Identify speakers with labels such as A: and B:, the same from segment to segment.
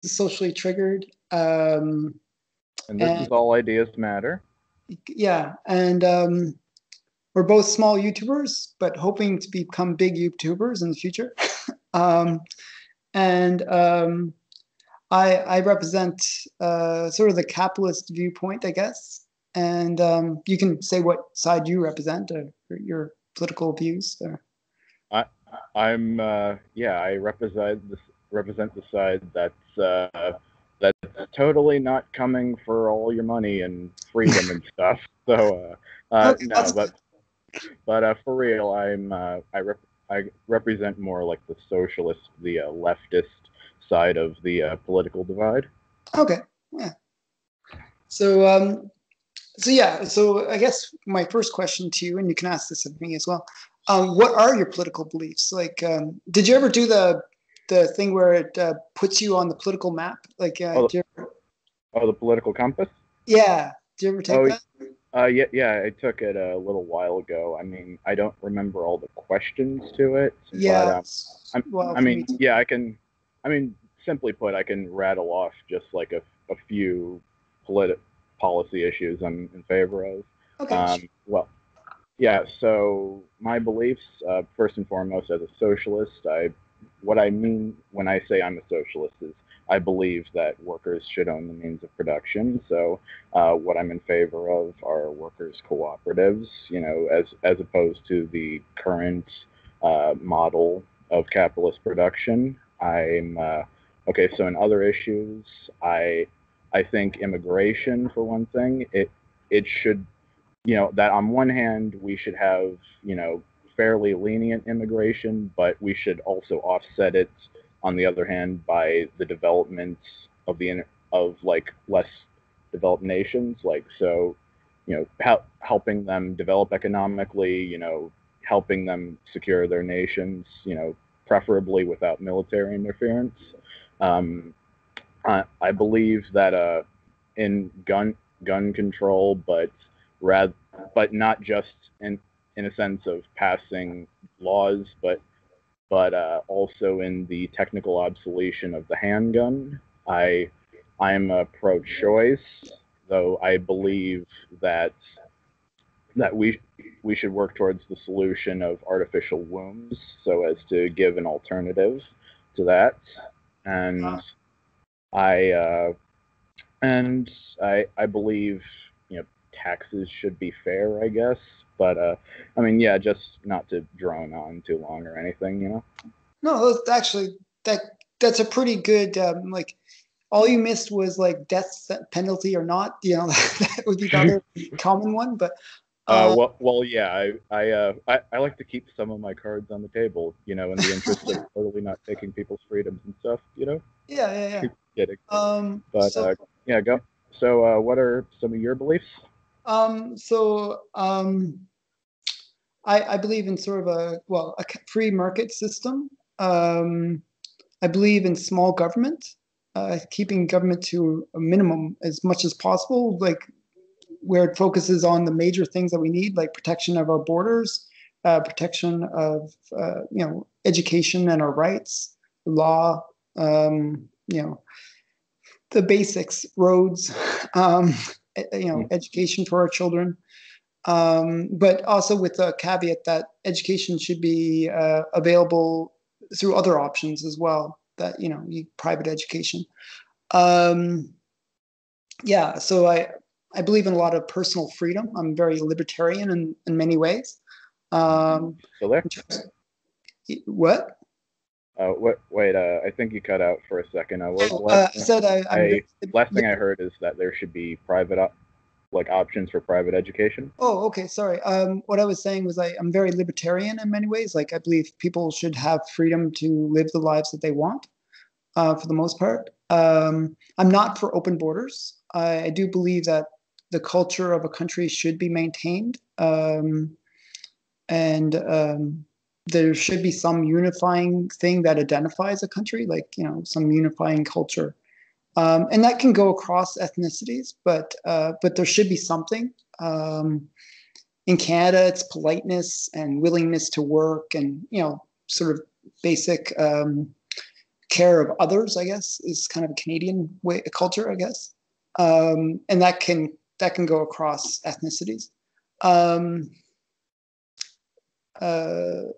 A: socially triggered.
B: And this is
A: And
B: all ideas matter.
A: yeah, and we're both small YouTubers, but hoping to become big YouTubers in the future. um, and I represent sort of the capitalist viewpoint, I guess. And you can say what side you represent, or your political views there.
B: I yeah, I represent the side that's totally not coming for all your money and freedom and stuff. So
A: Okay,
B: no,
A: that's good.
B: but for real, I represent more like the socialist, the leftist side of the political divide.
A: Okay, yeah. So so yeah, so I guess my first question to you, and you can ask this of me as well. What are your political beliefs? Like, did you ever do the thing where it puts you on the political map? Like,
B: Oh,
A: did you ever,
B: the political compass.
A: yeah, did you ever take
B: Oh,
A: that?
B: yeah, yeah. I took it a little while ago. I mean, I don't remember all the questions to it, but
A: Yeah, well,
B: I
A: for me
B: mean,
A: too.
B: yeah, I can. I mean, simply put, I can rattle off just like a few politi- policy issues I'm in favor of.
A: Okay,
B: Well, yeah. So my beliefs, first and foremost, as a socialist, what I mean when I say I'm a socialist is I believe that workers should own the means of production. So what I'm in favor of are workers' cooperatives, as opposed to the current model of capitalist production. I'm okay. So in other issues, I think immigration, for one thing, it should, that on one hand we should have, fairly lenient immigration, but we should also offset it on the other hand by the development of like less developed nations, like, so, helping them develop economically, helping them secure their nations, preferably without military interference. um, I believe that in gun control, rather, but not just in a sense of passing laws, but also in the technical obsolescence of the handgun. I I'm a pro-choice, though I believe that that we should work towards the solution of artificial wombs so as to give an alternative to that. And I and I believe, taxes should be fair, I guess. But I mean, yeah, just not to drone on too long or anything.
A: no, actually that that's a pretty good like. All you missed was like death penalty or not. That would be the other common one. But
B: Well, yeah, I like to keep some of my cards on the table, in the interest of totally not taking people's freedoms and stuff.
A: yeah, yeah, yeah.
B: Kidding. But
A: So
B: yeah, go. So, what are some of your beliefs?
A: so I believe in sort of a free market system. Um, I believe in small government, keeping government to a minimum as much as possible, like where it focuses on the major things that we need, like protection of our borders, protection of education and our rights, law, the basics, roads, um,
B: Mm.
A: education for our children. But also with the caveat that education should be available through other options as well. That private education. Um, yeah, so I believe in a lot of personal freedom. I'm very libertarian in many ways. Um,
B: Still there?
A: what?
B: Wait, I think you cut out for a second. What was
A: Oh,
B: the last
A: I
B: thing?
A: said I'm very
B: I Last thing I heard is that there should be like options for private education.
A: Oh, okay. Sorry. What I was saying was I'm very libertarian in many ways. Like I believe people should have freedom to live the lives that they want, for the most part. I'm not for open borders. I do believe that the culture of a country should be maintained, and there should be some unifying thing that identifies a country, like some unifying culture, and that can go across ethnicities, but there should be something. In Canada, it's politeness and willingness to work, and sort of basic care of others, I guess, is kind of a Canadian way, a culture, I guess, and that can go across ethnicities. And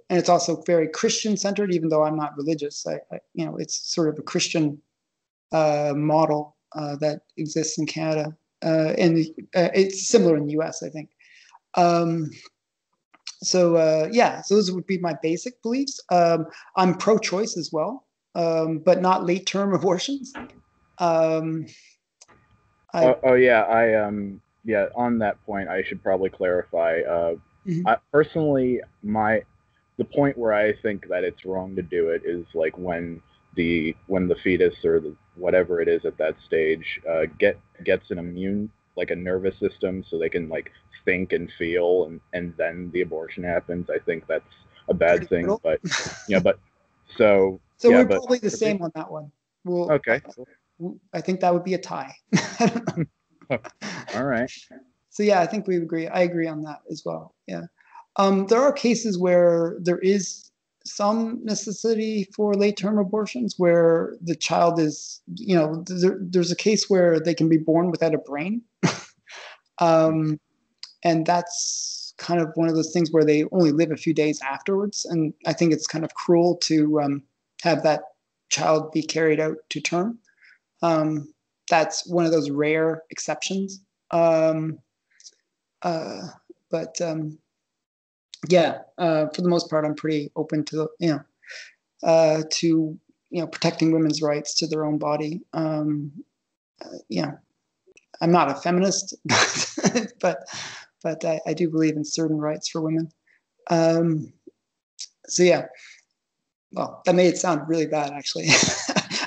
A: it's also very Christian centered, even though I'm not religious. It's sort of a Christian model that exists in Canada, and it's similar in the U.S., I think. So those would be my basic beliefs. I'm pro-choice as well, but not late-term abortions.
B: On that point, I should probably clarify. Personally, the point where I think that it's wrong to do it is like when the fetus or whatever it is at that stage gets a nervous system, so they can like think and feel, and then the abortion happens. I think that's a bad thing, but so
A: we're probably the same on that one.
B: Okay.
A: I think that would be a tie.
B: All right.
A: So yeah, I think we agree. I agree on that as well. Yeah. There are cases where there is some necessity for late-term abortions where the child is, there's a case where they can be born without a brain. And that's kind of one of those things where they only live a few days afterwards. And I think it's kind of cruel to have that child be carried out to term. That's one of those rare exceptions. For the most part, I'm pretty open to protecting women's rights to their own body. I'm not a feminist, but I do believe in certain rights for women. Well, that made it sound really bad, actually.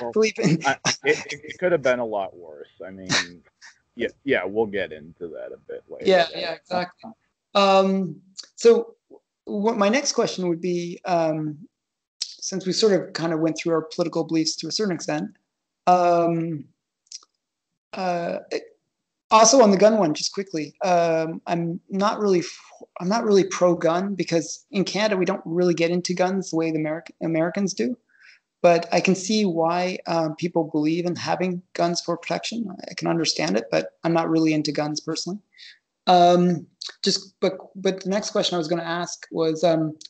B: Well, it could have been a lot worse. I mean, we'll get into that a bit later.
A: Yeah, exactly. So what my next question would be, since we sort of kind of went through our political beliefs to a certain extent, also on the gun one, just quickly, I'm not really pro-gun because in Canada we don't really get into guns the way the Americans do. But I can see why people believe in having guns for protection. I can understand it, but I'm not really into guns personally. But the next question I was going to ask was,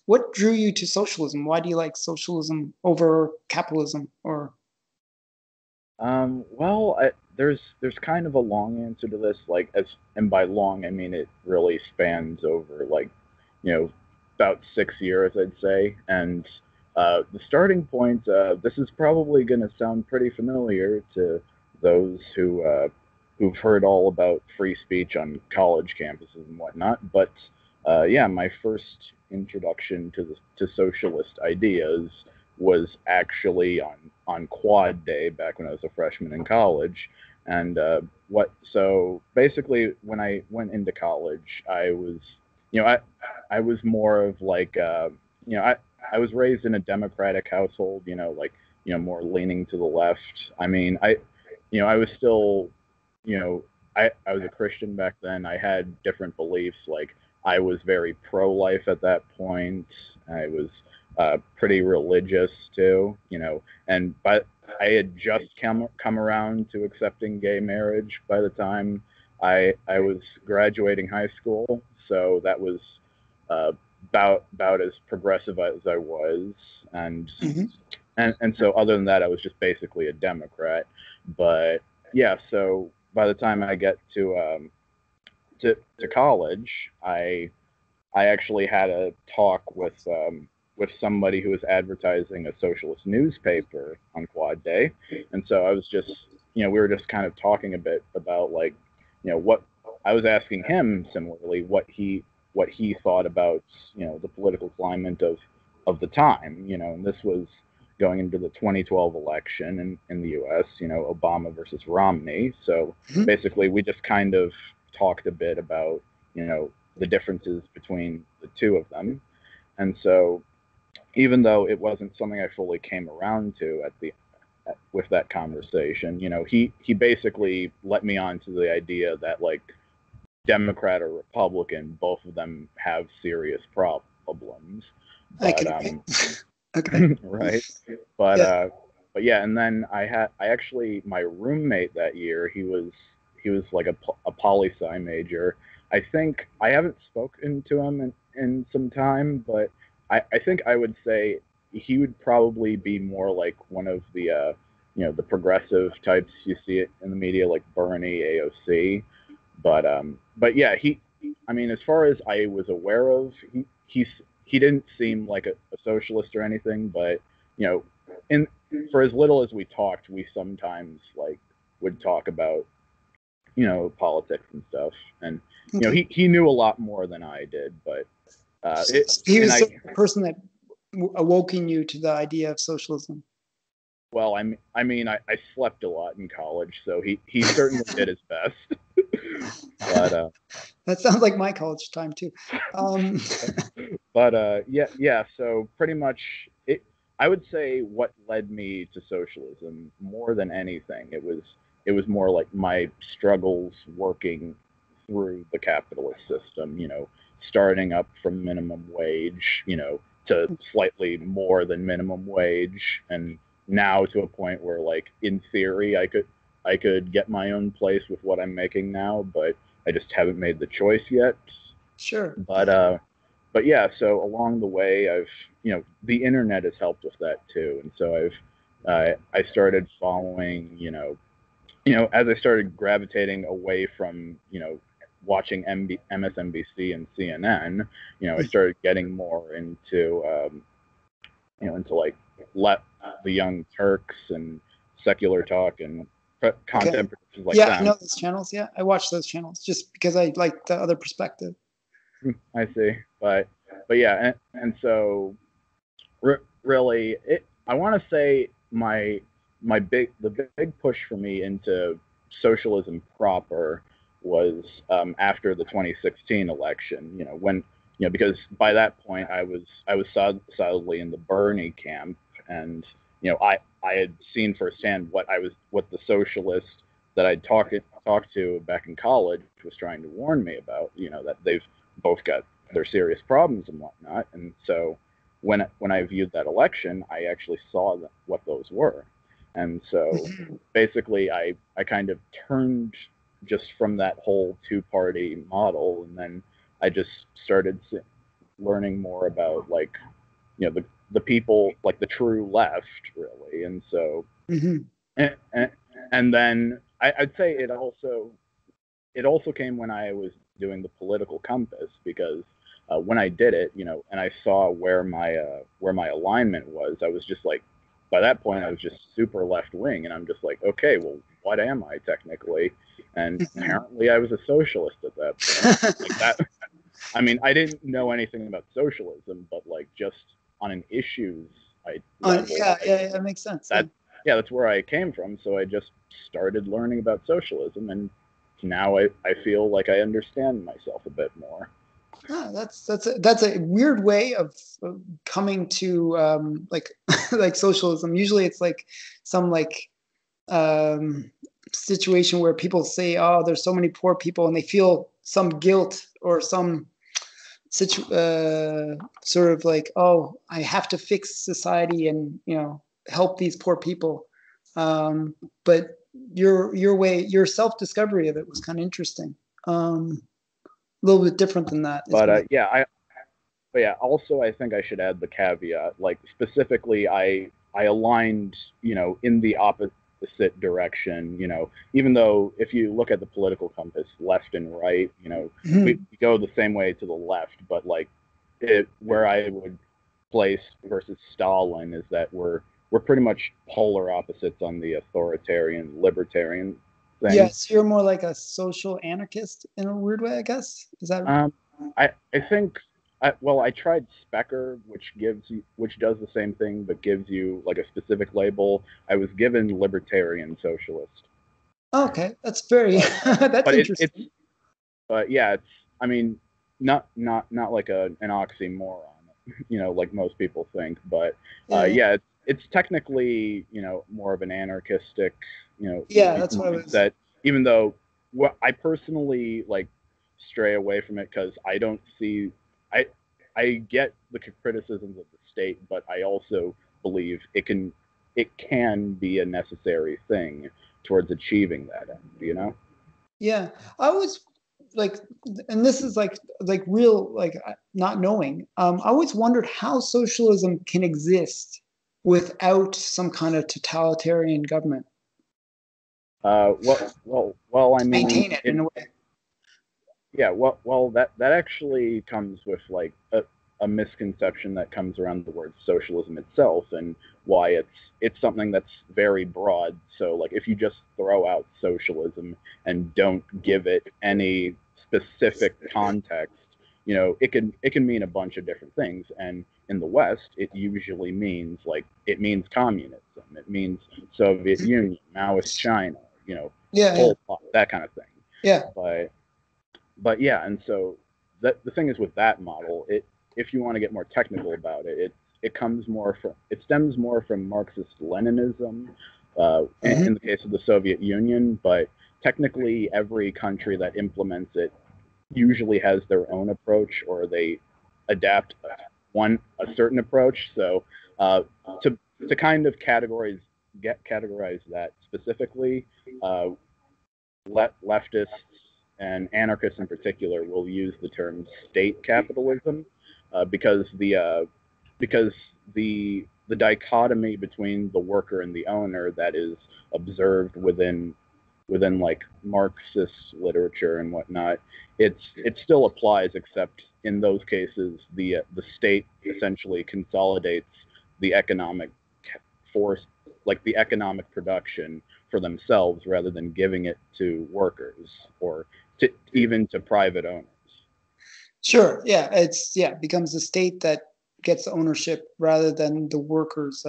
A: what drew you to socialism? Why do you like socialism over capitalism? Or
B: there's kind of a long answer to this, and by long I mean it really spans over about 6 years, I'd say. And the starting point, this is probably going to sound pretty familiar to those who've heard all about free speech on college campuses and whatnot. But my first introduction to socialist ideas was actually on Quad Day back when I was a freshman in college. And so basically when I went into college, I was I was more of I was raised in a Democratic household, more leaning to the left. I mean, I was still, I was a Christian back then. I had different beliefs. Like, I was very pro-life at that point. I was pretty religious too, but I had just come around to accepting gay marriage by the time I was graduating high school. So that was about as progressive as I was, and so other than that, I was just basically a Democrat. But so by the time I get to college, I actually had a talk with somebody who was advertising a socialist newspaper on Quad Day, and so I was just we were just kind of talking a bit about what I was asking him similarly what he thought about the political climate of the time, and this was going into the 2012 election in the U.S., Obama versus Romney. So basically we just kind of talked a bit about the differences between the two of them. And so even though it wasn't something I fully came around to with that conversation, he basically let me on to the idea that Democrat or Republican, both of them have serious problems. But,
A: okay.
B: right. But but yeah, and then I actually, my roommate that year, he was like a poli-sci major. I think I haven't spoken to him in some time, but I think I would say he would probably be more like one of the the progressive types you see it in the media, like Bernie, AOC. But yeah, I mean, as far as I was aware of, he didn't seem like a socialist or anything, but you know, in for as little as we talked, we sometimes like would talk about politics and stuff, and
A: Okay.
B: he knew a lot more than I did, but
A: He
B: and
A: was
B: I
A: the person that awoken you to the idea of socialism.
B: well, I slept a lot in college, so he certainly did his best. but
A: That sounds like my college time too. Um,
B: yeah. So pretty much, I would say what led me to socialism more than anything, it was more like my struggles working through the capitalist system. Starting up from minimum wage, to slightly more than minimum wage, and now to a point where, like, in theory, I could get my own place with what I'm making now, but I just haven't made the choice yet.
A: sure.
B: But yeah, so along the way, the internet has helped with that too, and so I started following, as I started gravitating away from, watching MSNBC and CNN, I started getting more into, into like the Young Turks and Secular Talk and
A: Okay.
B: content producers like
A: Yeah, I
B: them.
A: know those channels. Yeah, I watch those channels just because I like the other perspective.
B: I see, but yeah, and so really, I want to say the big push for me into socialism proper was after the 2016 election. Because by that point I was solidly in the Bernie camp, and I had seen firsthand what the socialist that I'd talked to back in college was trying to warn me about. That they've both got their serious problems and whatnot, and so when I viewed that election, I actually saw what those were, and so basically I kind of turned just from that whole two-party model, and then I just started learning more about, like, the people, like the true left, really, and so
A: Hmm.
B: and, and, and then I'd say it also came when I was doing the political compass, because when I did it, and I saw where my alignment was, I was just like, by that point, I was just super left wing, and I'm just like, okay, well, what am I technically? And apparently, I was a socialist at that point. Like that, I mean, I didn't know anything about socialism, but like just on an issues level,
A: Yeah, yeah, that makes sense. Yeah.
B: that yeah, that's where I came from. So I just started learning about socialism, and now I feel like I understand myself a bit more.
A: Ah, that's a weird way of coming to like like socialism. Usually, it's like some like um, situation where people say, "Oh, there's so many poor people," and they feel some guilt or some sort of like, "Oh, I have to fix society and help these poor people." But your self discovery of it was kind of interesting. A little bit different than that is
B: But
A: what
B: also I think I should add the caveat. Like, specifically, I aligned, in the opposite direction. Even though if you look at the political compass, left and right, we
A: Mhm.
B: go the same way to the left, but like where I would place versus Stalin is that we're pretty much polar opposites on the authoritarian libertarian thing.
A: Yes, you're more like a social anarchist in a weird way, I guess. Is that
B: Um, I think I tried Specker, which does the same thing but gives you like a specific label. I was given libertarian socialist,
A: okay? That's very
B: but
A: that's
B: but it's
A: interesting.
B: but yeah, it's, I mean, not like an oxymoron, like most people think, but
A: Yeah,
B: yeah, it's technically, more of an anarchistic,
A: yeah, that's what I was.
B: mindset, even though what I personally like stray away from it, because I don't see, I I get the criticisms of the state, but I also believe it can. it can be a necessary thing towards achieving that end, you know?
A: Yeah, I was like, and this is like real like not knowing. I always wondered how socialism can exist without some kind of totalitarian government
B: Well, I
A: to
B: mean,
A: maintain it in a way.
B: yeah, well, that actually comes with like a misconception that comes around the word socialism itself and why it's something that's very broad. So like if you just throw out socialism and don't give it any specific context, you know, it can mean a bunch of different things. And in the West, it usually means like it means communism, it means Soviet Union, Maoist China, you know,
A: Yeah, yeah,
B: Pol Pot, that kind of thing.
A: yeah.
B: But yeah, and so the thing is with that model, if you want to get more technical about it, it stems more from Marxist Leninism,
A: Hmm.
B: in the case of the Soviet Union, but technically every country that implements it usually has their own approach, or they adapt a certain approach. So to kind of categorize that specifically, uh, leftists and anarchists in particular will use the term state capitalism, because the dichotomy between the worker and the owner that is observed within like Marxist literature and whatnot, it still applies, except in those cases the state essentially consolidates the economic force, like the economic production, for themselves rather than giving it to workers or even to private owners.
A: Sure. Yeah, it becomes the state that gets ownership rather than the workers.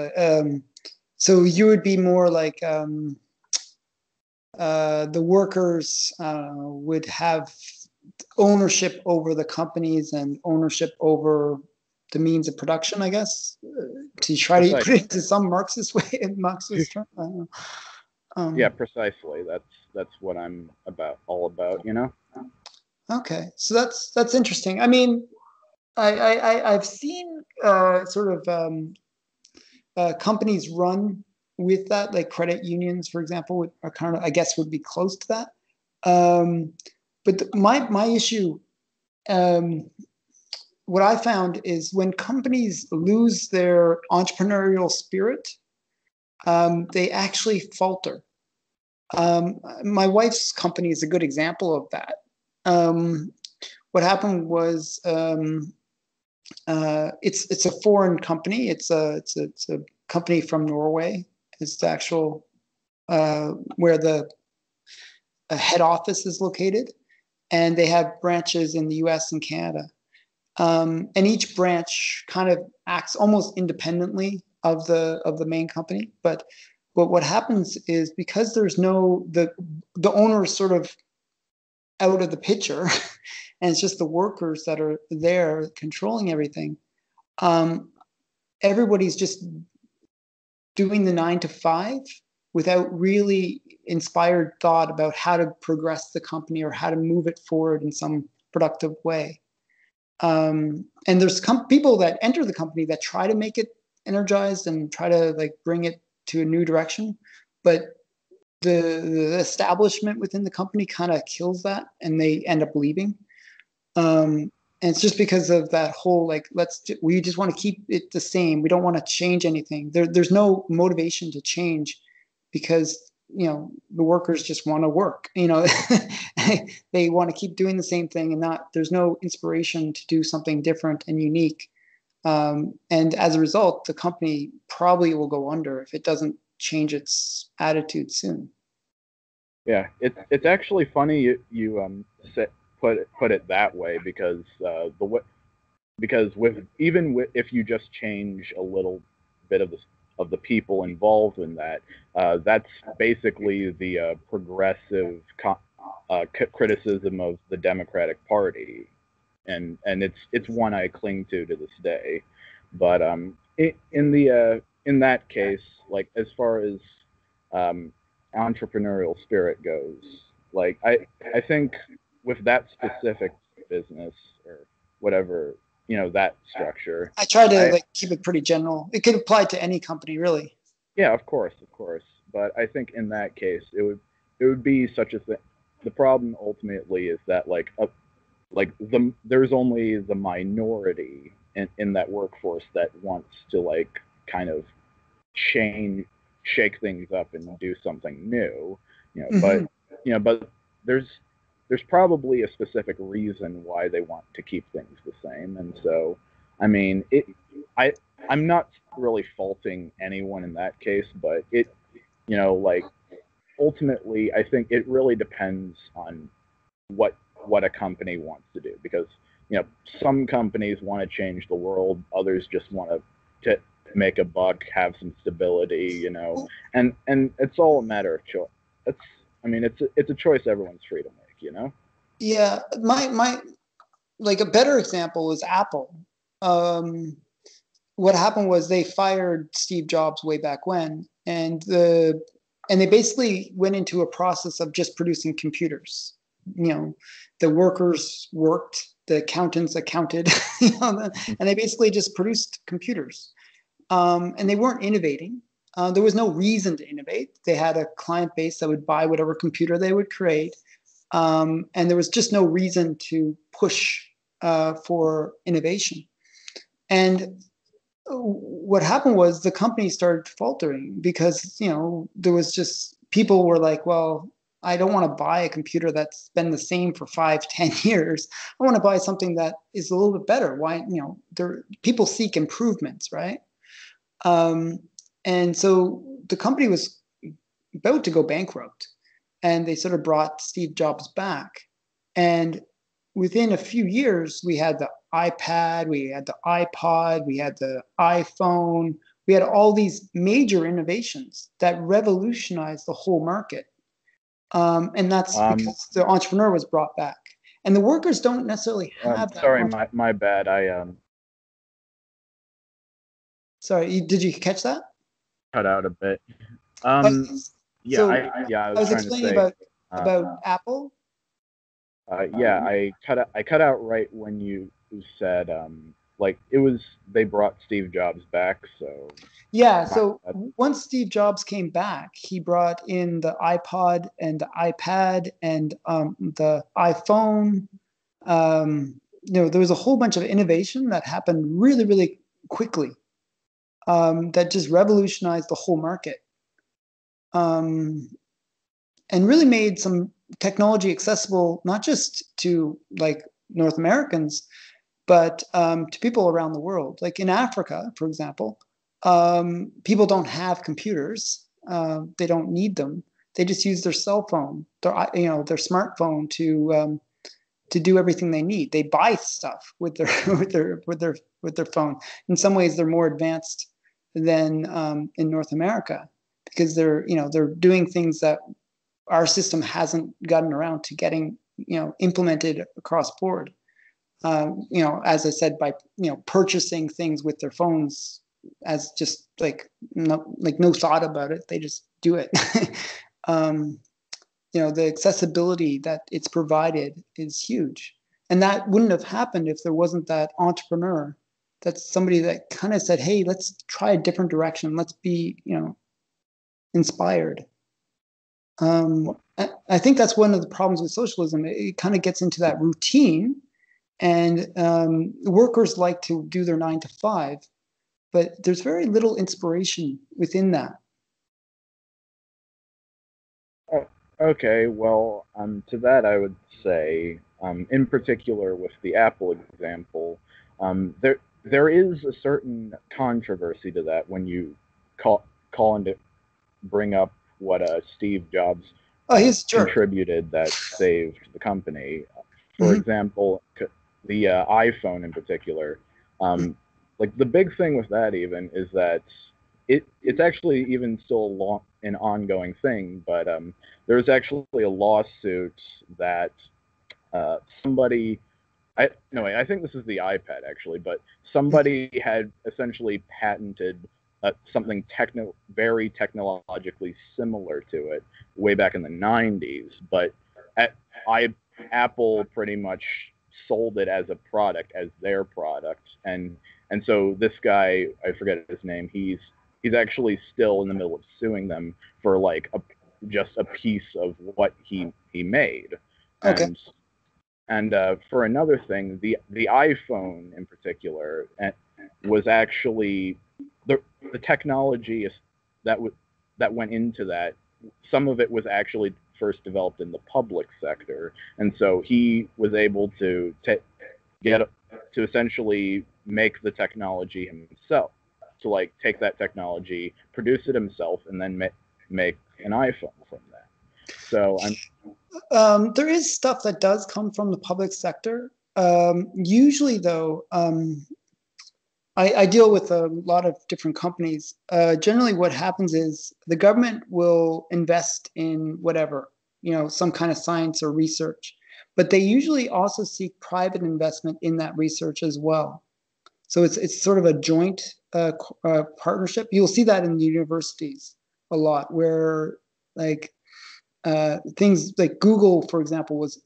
A: So you would be more like the workers would have ownership over the companies and ownership over the means of production, I guess, to try to put
B: Precisely.
A: it into some Marxist way, Marxist term. I don't know.
B: Yeah,
A: Um,
B: precisely. That's what I'm all about, you know?
A: okay, so that's interesting. I mean, I've seen sort of companies run with that, like credit unions, for example, are kind of, I guess, would be close to that. But my issue, um, what I found is when companies lose their entrepreneurial spirit, they actually falter. My wife's company is a good example of that. Um, what happened was it's a foreign company. It's a company from Norway. It's the actual where the head office is located, and they have branches in the U.S. and Canada. And each branch kind of acts almost independently of the main company. But what happens is because there's no the owner is sort of out of the picture, and it's just the workers that are there controlling everything. Um, Everybody's just doing the 9 to 5 without really inspired thought about how to progress the company or how to move it forward in some productive way. And there's people that enter the company that try to make it energized and try to like bring it to a new direction, but the establishment within the company kind of kills that, and they end up leaving. And it's just because of that whole like we just want to keep it the same. We don't want to change anything. There's no motivation to change because the workers just want to work. They want to keep doing the same thing, and not there's no inspiration to do something different and unique. And as a result, the company probably will go under if it doesn't change its attitude soon.
B: Yeah, it's actually funny you put it that way, because if you just change a little bit of the people involved in that, that's basically the progressive criticism of the Democratic Party, and it's one I cling to this day. But in that case, like as far as um, entrepreneurial spirit goes, like I think with that specific business or whatever, that structure,
A: I try to
B: I
A: like keep it pretty general. It could apply to any company, really.
B: Yeah, of course, of course. But I think in that case, it would be such a thing. The problem ultimately is that there's only the minority in that workforce that wants to like kind of change, shake things up and do something new.
A: Hmm.
B: But there's there's probably a specific reason why they want to keep things the same, and so I mean it. I I'm not really faulting anyone in that case, but like ultimately, I think it really depends on what a company wants to do because some companies want to change the world, others just want to make a buck, have some stability, and it's all a matter of choice. It's I mean it's a choice everyone's free to make.
A: Yeah, my like a better example is Apple. Um, what happened was they fired Steve Jobs way back when, and they basically went into a process of just producing computers. You know, the workers worked, the accountants accounted, and they basically just produced computers. And they weren't innovating. There was no reason to innovate. They had a client base that would buy whatever computer they would create, and there was just no reason to push for innovation. And what happened was the company started faltering because there was just people were like, well, I don't want to buy a computer that's been the same for 5, 10 years. I want to buy something that is a little bit better. Why, people seek improvements, right? um, and so the company was about to go bankrupt, and they sort of brought Steve Jobs back. And within a few years, we had the iPad, we had the iPod, we had the iPhone, we had all these major innovations that revolutionized the whole market. And that's
B: Um,
A: because the entrepreneur was brought back. And the workers don't necessarily have that.
B: sorry, my bad. I
A: Sorry, did you catch that?
B: cut out a bit.
A: Uh,
B: Yeah,
A: so
B: I
A: I
B: was
A: was
B: trying to
A: explaining
B: say. Uh,
A: about Apple.
B: yeah, I cut out right when you said like it was they brought Steve Jobs back, so
A: Yeah,
B: my
A: so once Steve Jobs came back, he brought in the iPod and the iPad and the iPhone. There was a whole bunch of innovation that happened really, really quickly, that just revolutionized the whole market, um, and really made some technology accessible not just to like North Americans, but to people around the world. Like in Africa, for example, people don't have computers. They don't need them. They just use their cell phone, their smartphone to do everything they need. They buy stuff with their with their phone. In some ways, they're more advanced than in North America because they're doing things that our system hasn't gotten around to getting implemented across board. As I said, by purchasing things with their phones as just no thought about it. They just do it. um, the accessibility that it's provided is huge, and that wouldn't have happened if there wasn't that entrepreneur. That's somebody that kind of said, "Hey, let's try a different direction. Let's be, inspired." I think that's one of the problems with socialism. It kind of gets into that routine, and workers like to do their 9 to 5, but there's very little inspiration within that.
B: okay, well, to that I would say, in particular with the Apple example, there is a certain controversy to that when you call into bring up what Steve Jobs
A: Oh, he's a jerk.
B: contributed that saved the company. For
A: Mm-hmm.
B: example, the iPhone in particular. Like the big thing with that even is that it's actually even still an ongoing thing, but there's actually a lawsuit that somebody I no wait, I think this is the iPad actually, but somebody had essentially patented something very technologically similar to it way back in the 90s, but at, I Apple pretty much sold it as a product, as their product, and so this guy, I forget his name, he's actually still in the middle of suing them for like just a piece of what he made.
A: Okay.
B: And for another thing, the iPhone in particular was actually the technology that that went into that. Some of it was actually first developed in the public sector, and so he was able to get to essentially make the technology himself, to like take that technology, produce it himself, and then make an iPhone from that. So
A: There is stuff that does come from the public sector. Usually, though, I deal with a lot of different companies. Generally, what happens is the government will invest in whatever, some kind of science or research, but they usually also seek private investment in that research as well. So it's sort of a joint partnership. You'll see that in universities a lot, where like things like Google, for example, was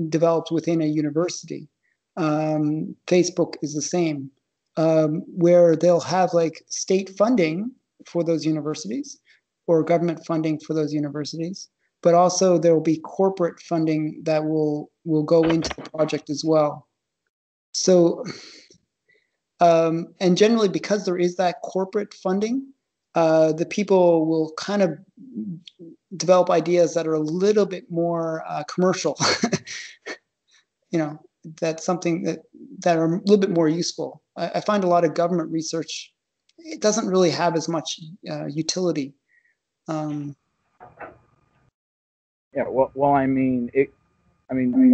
A: developed within a university. Facebook is the same, where they'll have like state funding for those universities or government funding for those universities, but also there will be corporate funding that will go into the project as well. So, and generally, because there is that corporate funding, the people will kind of develop ideas that are a little bit more commercial. That's something that are a little bit more useful. I find a lot of government research, it doesn't really have as much utility.
B: Yeah, well, I mean,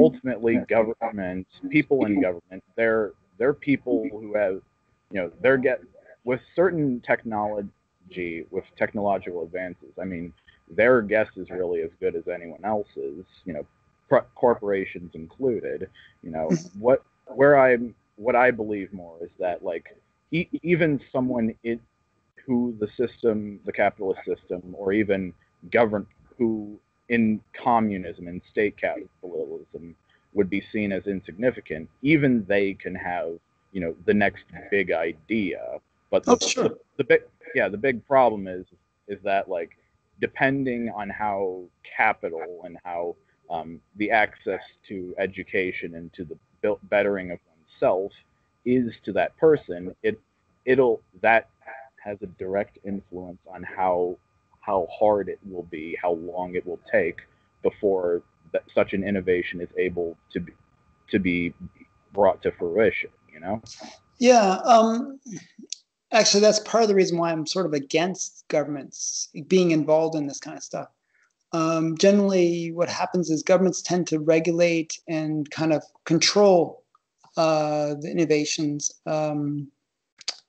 B: ultimately, government, people in government, they're people who have, they're with certain technology, with technological advances. I mean, their guess is really as good as anyone else's. Corporations included. What I believe more is that like even someone who the capitalist system, or even who in communism and state capitalism would be seen as insignificant, even they can have the next big idea. But
A: Sure.
B: the big problem is that like depending on how capital and how the access to education and to the bettering of oneself is to that person, that has a direct influence on how hard it will be, how long it will take before such an innovation is able to be brought to fruition.
A: Yeah. Actually, that's part of the reason why I'm sort of against governments being involved in this kind of stuff. Generally, what happens is governments tend to regulate and kind of control the innovations,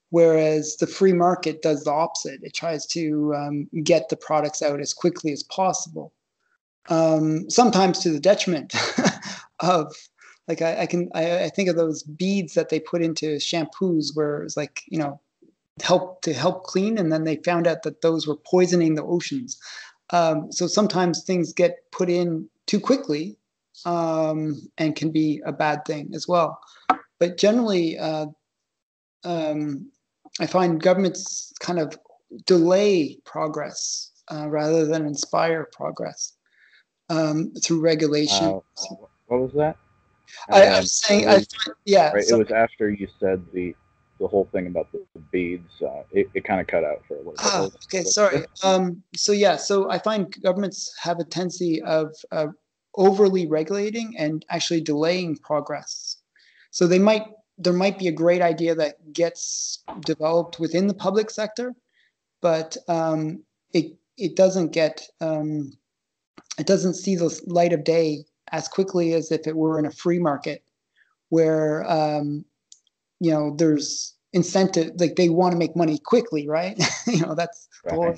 A: whereas the free market does the opposite. It tries to get the products out as quickly as possible, sometimes to the detriment of, like, I think of those beads that they put into shampoos, where it's like, help clean, and then they found out that those were poisoning the oceans. So sometimes things get put in too quickly, and can be a bad thing as well. But generally, I find governments kind of delay progress rather than inspire progress through regulation.
B: What was that?
A: I was saying, yeah.
B: Right, it was after you said the whole thing about the beads. It kind of cut out for a little bit.
A: Okay, sorry. So I find governments have a tendency of overly regulating and actually delaying progress. So there might be a great idea that gets developed within the public sector, but it doesn't see the light of day as quickly as if it were in a free market, where there's incentive, like they want to make money quickly, right? That's the whole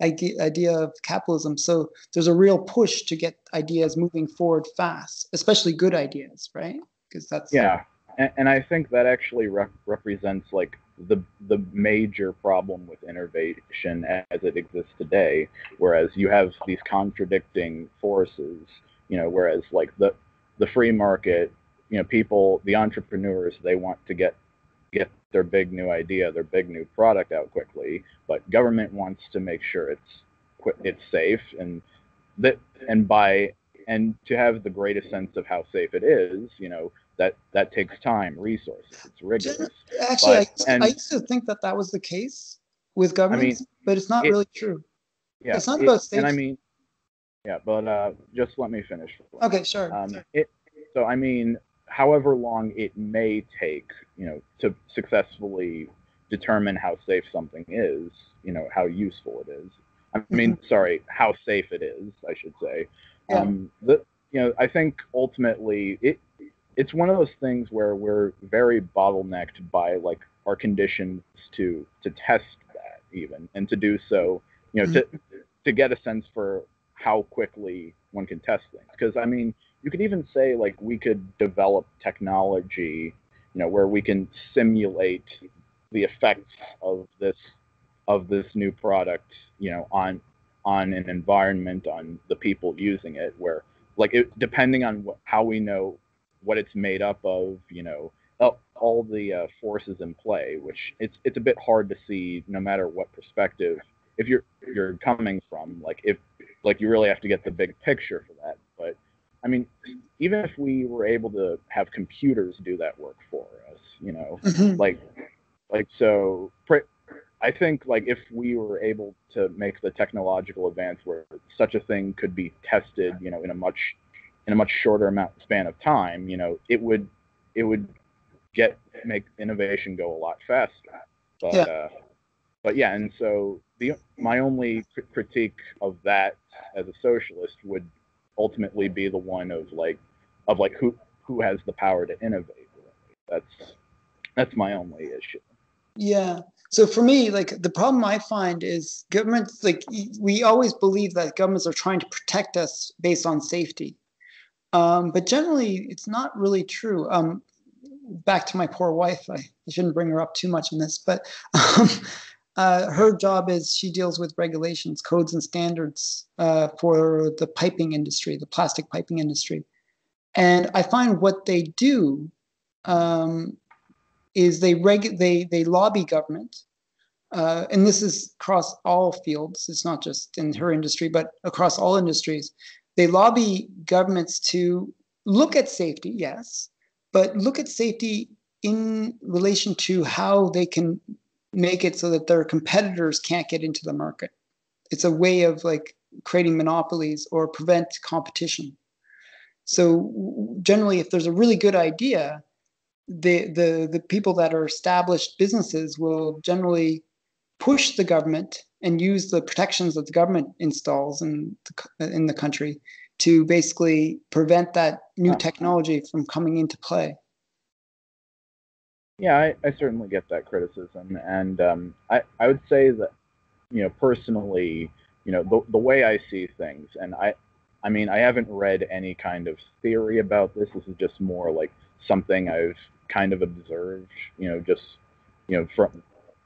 A: idea of capitalism. So there's a real push to get ideas moving forward fast, especially good ideas, right? Because that's
B: and I think that actually represents like the major problem with innovation as it exists today. Whereas you have these contradicting forces, whereas like the free market, people, the entrepreneurs, they want to get get their big new idea, their big new product out quickly, but government wants to make sure it's safe, and that and by and to have the greatest sense of how safe it is, that takes time, resources, it's rigorous.
A: Actually,
B: But
A: I
B: and
A: used to think that that was the case with
B: I mean
A: governments, but it's not
B: it
A: really true.
B: yeah
A: It's not
B: it
A: about
B: and I
A: safety.
B: mean yeah, but just let me finish for a
A: Okay,
B: moment.
A: sure.
B: It so I mean, however long it may take, to successfully determine how safe something is, how useful it is. I
A: Hmm.
B: mean, sorry, how safe it is, I should say.
A: Yeah.
B: The I think ultimately it's one of those things where we're very bottlenecked by like our conditions to test that, even, and to do so,
A: Mhm.
B: to get a sense for how quickly one can test things. Because I mean, you could even say like we could develop technology, where we can simulate the effects of this new product, on an environment, on the people using it, where like depending on how we know what it's made up of, all the forces in play, which it's a bit hard to see no matter what perspective, if you're coming from, like, if like you really have to get the big picture for that. But I mean, even if we were able to have computers do that work for us,
A: Mhm.
B: like so I think like if we were able to make the technological advance where such a thing could be tested, in a much shorter span of time, it would make innovation go a lot faster.
A: Yeah.
B: But yeah, and so my only critique of that as a socialist would ultimately be the one of like who has the power to innovate. That's my only issue.
A: Yeah. So for me, like the problem I find is governments, like we always believe that governments are trying to protect us based on safety. But generally, it's not really true. Back to my poor wife, I shouldn't bring her up too much in this, but um, her job is she deals with regulations, codes, and standards for the piping industry, the plastic piping industry. And I find what they do um, is they lobby government, and this is across all fields. It's not just in her industry, but across all industries. They lobby governments to look at safety, yes, but look at safety in relation to how they can make it so that their competitors can't get into the market. It's a way of like creating monopolies or prevent competition. So generally, if there's a really good idea, the people that are established businesses will generally push the government and use the protections that the government installs in the country to basically prevent that new
B: Huh.
A: technology from coming into play.
B: Yeah, I certainly get that criticism, and I would say that, personally, the way I see things, and I mean, I haven't read any kind of theory about this. This is just more like something I've kind of observed, just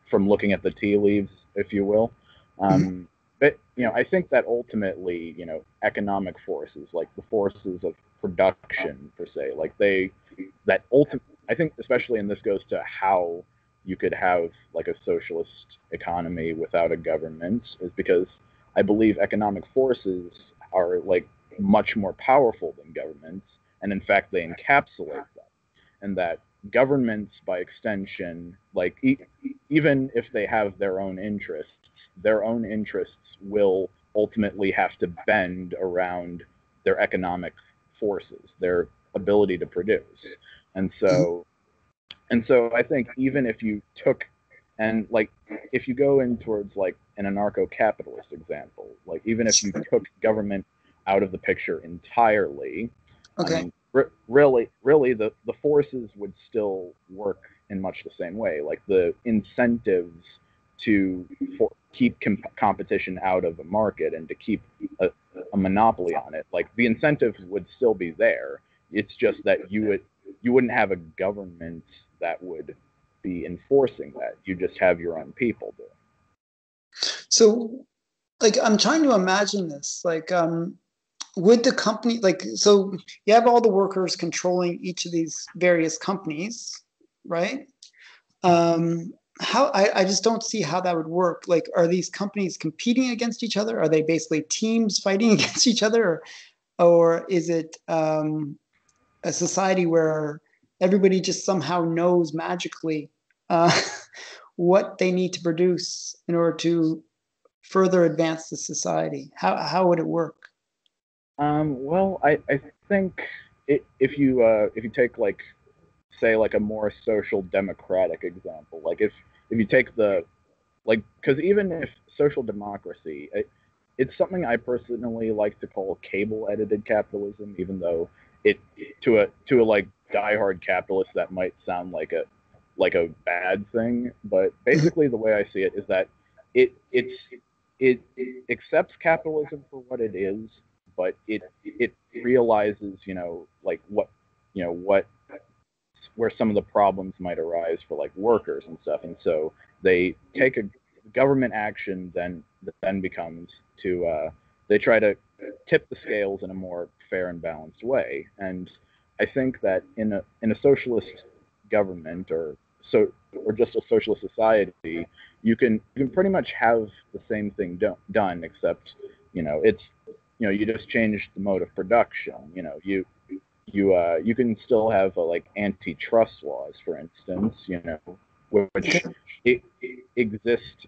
B: from looking at the tea leaves, if you will.
A: Mhm.
B: But I think that ultimately, economic forces, like the forces of production per se, like that ultimate. I think especially, and this goes to how you could have like a socialist economy without a government, is because I believe economic forces are like much more powerful than governments, and in fact they encapsulate them, and that governments by extension, like even if they have their own interests will ultimately have to bend around their economic forces, their ability to produce. And
A: Mhm.
B: so and so I think even if you took and like if you go in towards like an anarcho-capitalist example, like even if you took government out of the picture entirely, I
A: Okay.
B: mean, really, the forces would still work in much the same way. Like the incentives to keep competition out of the market and to keep a monopoly on it, like the incentives would still be there. It's just that you wouldn't have a government that would be enforcing that. You just have your own people doing.
A: So, like, I'm trying to imagine this. Like, would the company, like, so you have all the workers controlling each of these various companies, right? How I just don't see how that would work. Like, are these companies competing against each other? Are they basically teams fighting against each other, or is it a society where everybody just somehow knows magically uh, what they need to produce in order to further advance the society? How would it work?
B: Well, I think if you take like say like a more social democratic example, like if you take the like because even if social democracy, it's something I personally like to call cable edited capitalism, even though it to a like diehard capitalist that might sound like a bad thing. But basically, the way I see it is that it it's it accepts capitalism for what it is, but it realizes like what where some of the problems might arise for like workers and stuff, and so they take a government action then becomes to they try to tip the scales in a more fair and balanced way. And I think that in a socialist government or just a socialist society, you can pretty much have the same thing done, except it's you just change the mode of production. You can still have like antitrust laws, for instance,
A: Okay.
B: which exist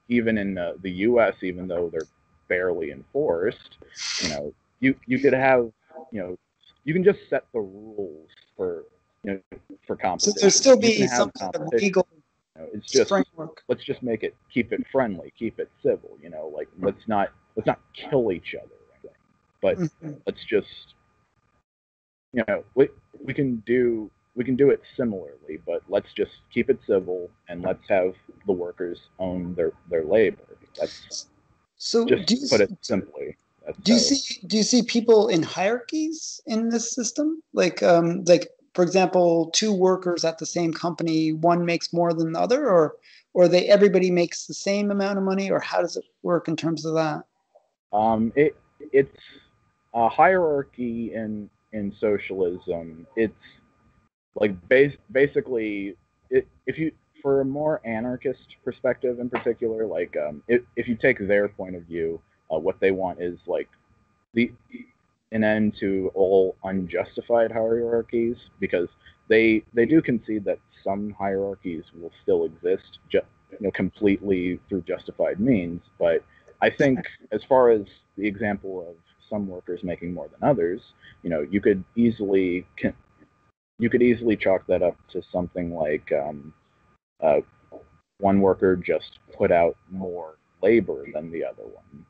B: even in the U.S., even though they're barely enforced. You could have you can just set the rules for
A: So there
B: competition.
A: still
B: You can
A: be some
B: have
A: kind of
B: competition.
A: legal
B: It's just
A: framework.
B: let's just keep it friendly, keep it civil. Like let's not kill each other, but
A: Mhm.
B: let's just we can do it similarly, but let's just keep it civil and let's have the workers own their labor. That's
A: So
B: just put it simply. That's how.
A: do you see people in hierarchies in this system? Like for example, two workers at the same company, one makes more than the other, or they everybody makes the same amount of money, or how does it work in terms of that?
B: It's a hierarchy in socialism. It's like basically if you for a more anarchist perspective in particular, like if you take their point of view, what they want is like the an end to all unjustified hierarchies, because they do concede that some hierarchies will still exist completely through justified means. But I think as far as the example of some workers making more than others, you could easily chalk that up to something like uh, one worker just put out more labor than the other one.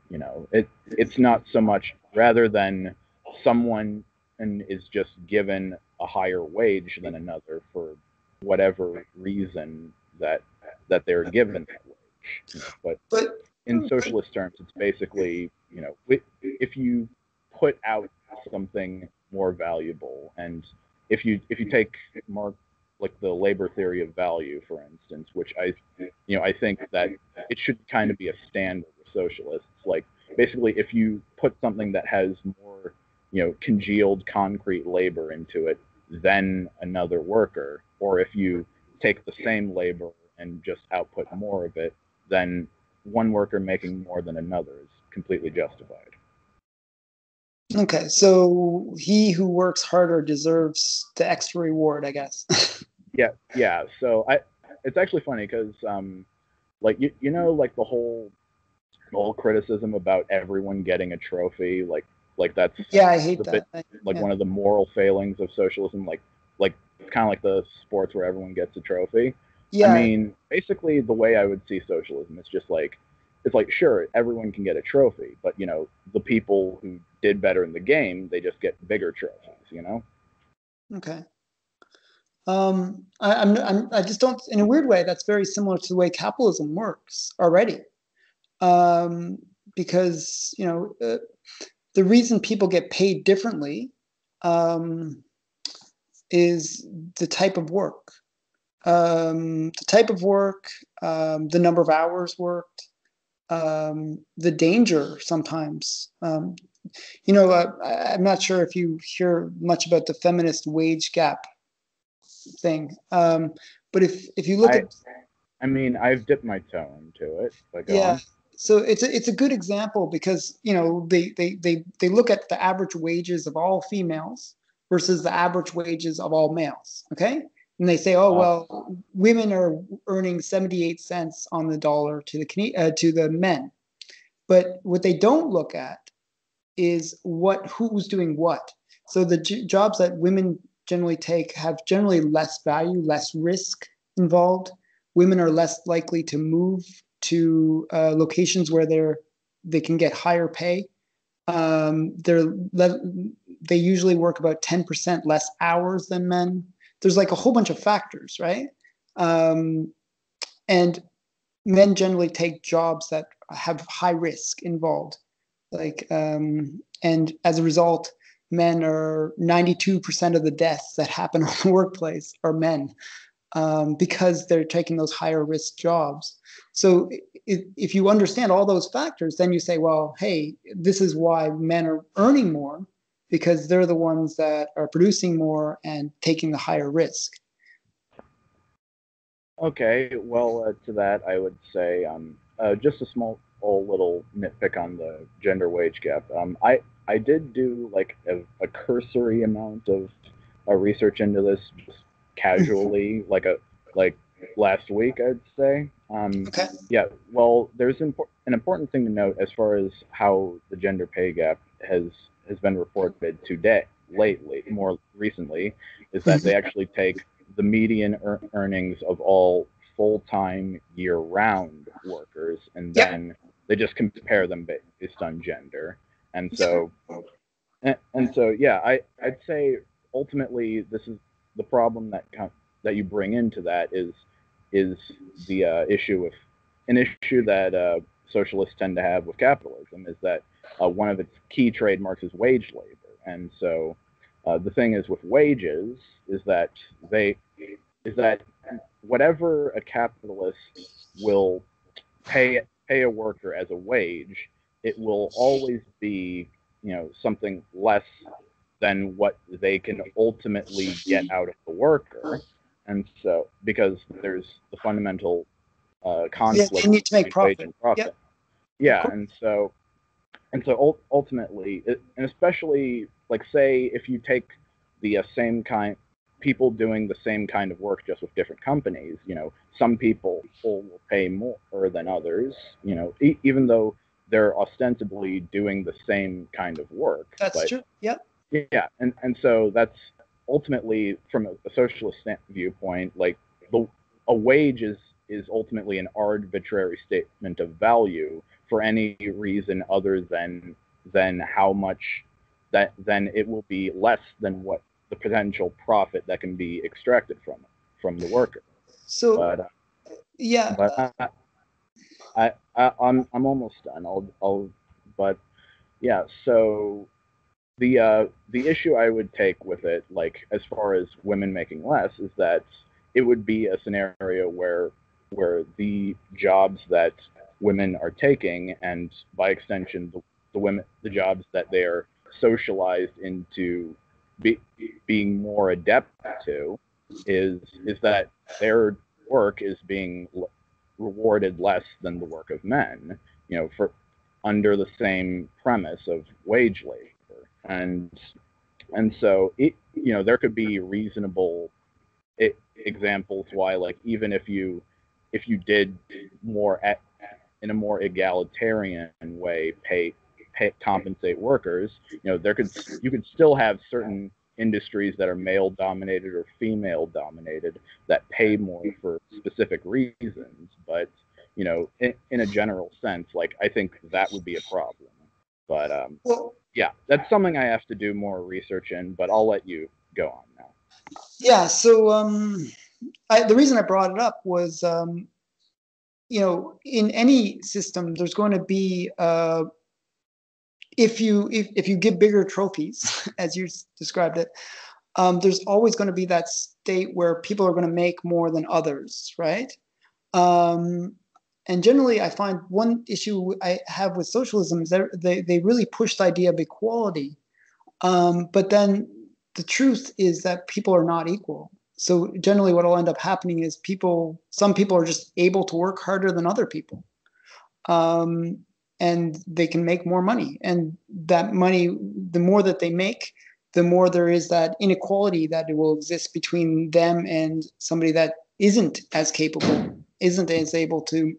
B: It's not so much rather than someone and is just given a higher wage than another for whatever reason that they're given that wage. But
A: But
B: in socialist terms, it's basically if you put out something more valuable, and if you take Mark like the labor theory of value, for instance, which I think that it should kind of be a standard with socialists. Like basically, if you put something that has more congealed concrete labor into it than another worker, or if you take the same labor and just output more of it, then one worker making more than another is completely justified.
A: okay, so he who works harder deserves the extra reward, I guess.
B: Yeah, yeah. So it's actually funny because like like the whole criticism about everyone getting a trophy, like that's
A: Yeah, I hate
B: the bit
A: that.
B: like
A: Yeah,
B: one of the moral failings of socialism, like kind of like the sports where everyone gets a trophy. I
A: yeah.
B: mean, basically the way I would see socialism is just like it's like sure everyone can get a trophy, but the people who did better in the game, they just get bigger trophies.
A: Okay. I just don't. In a weird way, that's very similar to the way capitalism works already. Um, because the reason people get paid differently um, is the type of work, the number of hours worked, the danger sometimes. I'm not sure if you hear much about the feminist wage gap thing. But if you look
B: I
A: at,
B: I mean, I've dipped my toe into it, but go
A: yeah,
B: on.
A: so it's a good example because they look at the average wages of all females versus the average wages of all males. Okay, and they say, oh
B: Uh,
A: well, women are earning 78 cents on the dollar to the men. But what they don't look at is who's doing what. So the jobs that women generally take have generally less value, less risk involved. Women are less likely to move to locations where they can get higher pay. They usually work about 10% less hours than men. There's like a whole bunch of factors, right? Um, and men generally take jobs that have high risk involved. And as a result, men are 92% of the deaths that happen on the workplace are men, because they're taking those higher risk jobs. So if you understand all those factors, then you say, well, hey, this is why men are earning more, because they're the ones that are producing more and taking the higher risk.
B: okay, well, to that I would say just a small little nitpick on the gender wage gap. I did do like a cursory amount of research into this just casually, like last week, I'd say.
A: Okay.
B: Yeah, well, there's an important thing to note as far as how the gender pay gap has been reported today, lately, more recently, is that they actually take the median earnings of all full-time year-round workers, and
A: Yep.
B: then they just compare them based on gender. And
A: Yep.
B: so and so yeah, I'd say ultimately this is the problem that you bring into that is the issue with an issue that socialists tend to have with capitalism is that one of its key trademarks is wage labor. And so the thing is with wages is that they is that whatever a capitalist will pay a worker as a wage, it will always be, something less than what they can ultimately get out of the worker. And so because there's the fundamental
A: Yeah, they
B: conflict
A: need to make
B: between wage
A: profit.
B: and
A: Yep.
B: profit.
A: Of
B: Yeah,
A: course.
B: and so ultimately, and especially like say if you take the same kind people doing the same kind of work just with different companies, some people will pay more than others, even though they're ostensibly doing the same kind of work.
A: That's
B: But
A: true. Yep.
B: yeah, and so that's ultimately from a socialist viewpoint, like the a wage is ultimately an arbitrary statement of value for any reason other than how much that then it will be less than what the potential profit that can be extracted from the worker.
A: So
B: But
A: yeah.
B: I'm almost done. But yeah. So the issue I would take with it, like as far as women making less, is that it would be a scenario where the jobs that women are taking, and by extension the jobs that they are socialized into be, being more adept to, is that their work is being rewarded less than the work of men, for under the same premise of wage labor. And so there could be reasonable examples why, like, even if you did more in a more egalitarian way, compensate workers, you could still have certain industries that are male dominated or female dominated that pay more for specific reasons. But in a general sense, like, I think that would be a problem. But
A: Well,
B: yeah, that's something I have to do more research in, but I'll let you go on now.
A: yeah. So the reason I brought it up was, in any system, there's going to be, if you give bigger trophies, as you described it, there's always going to be that state where people are going to make more than others, right? Um, and generally, I find one issue I have with socialism is that they really push the idea of equality. But then the truth is that people are not equal. so generally what will end up happening is some people are just able to work harder than other people. Um, and they can make more money. And that money, the more that they make, the more there is that inequality that it will exist between them and somebody that isn't as capable, isn't as able to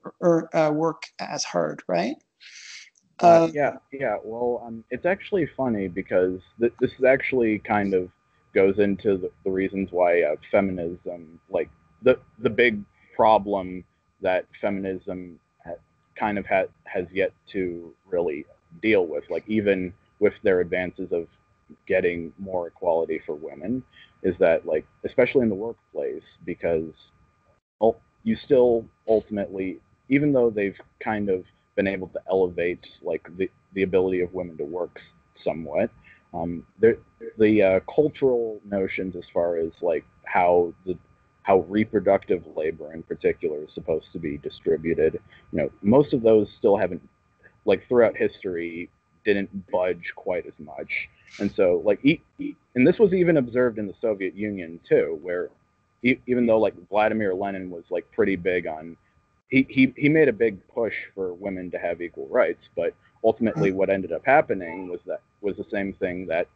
A: work as hard, right?
B: Yeah. Well, it's actually funny because this is actually kind of goes into the reasons why feminism, like the big problem that feminism kind of has yet to really deal with, like even with their advances of getting more equality for women, is that like especially in the workplace, because you still ultimately, even though they've kind of been able to elevate like the ability of women to work somewhat, the cultural notions as far as like how reproductive labor in particular is supposed to be distributed, most of those still haven't, like throughout history, didn't budge quite as much. And so like and this was even observed in the Soviet Union too, where even though like Vladimir Lenin was like pretty big on, he made a big push for women to have equal rights, but ultimately what ended up happening was the same thing that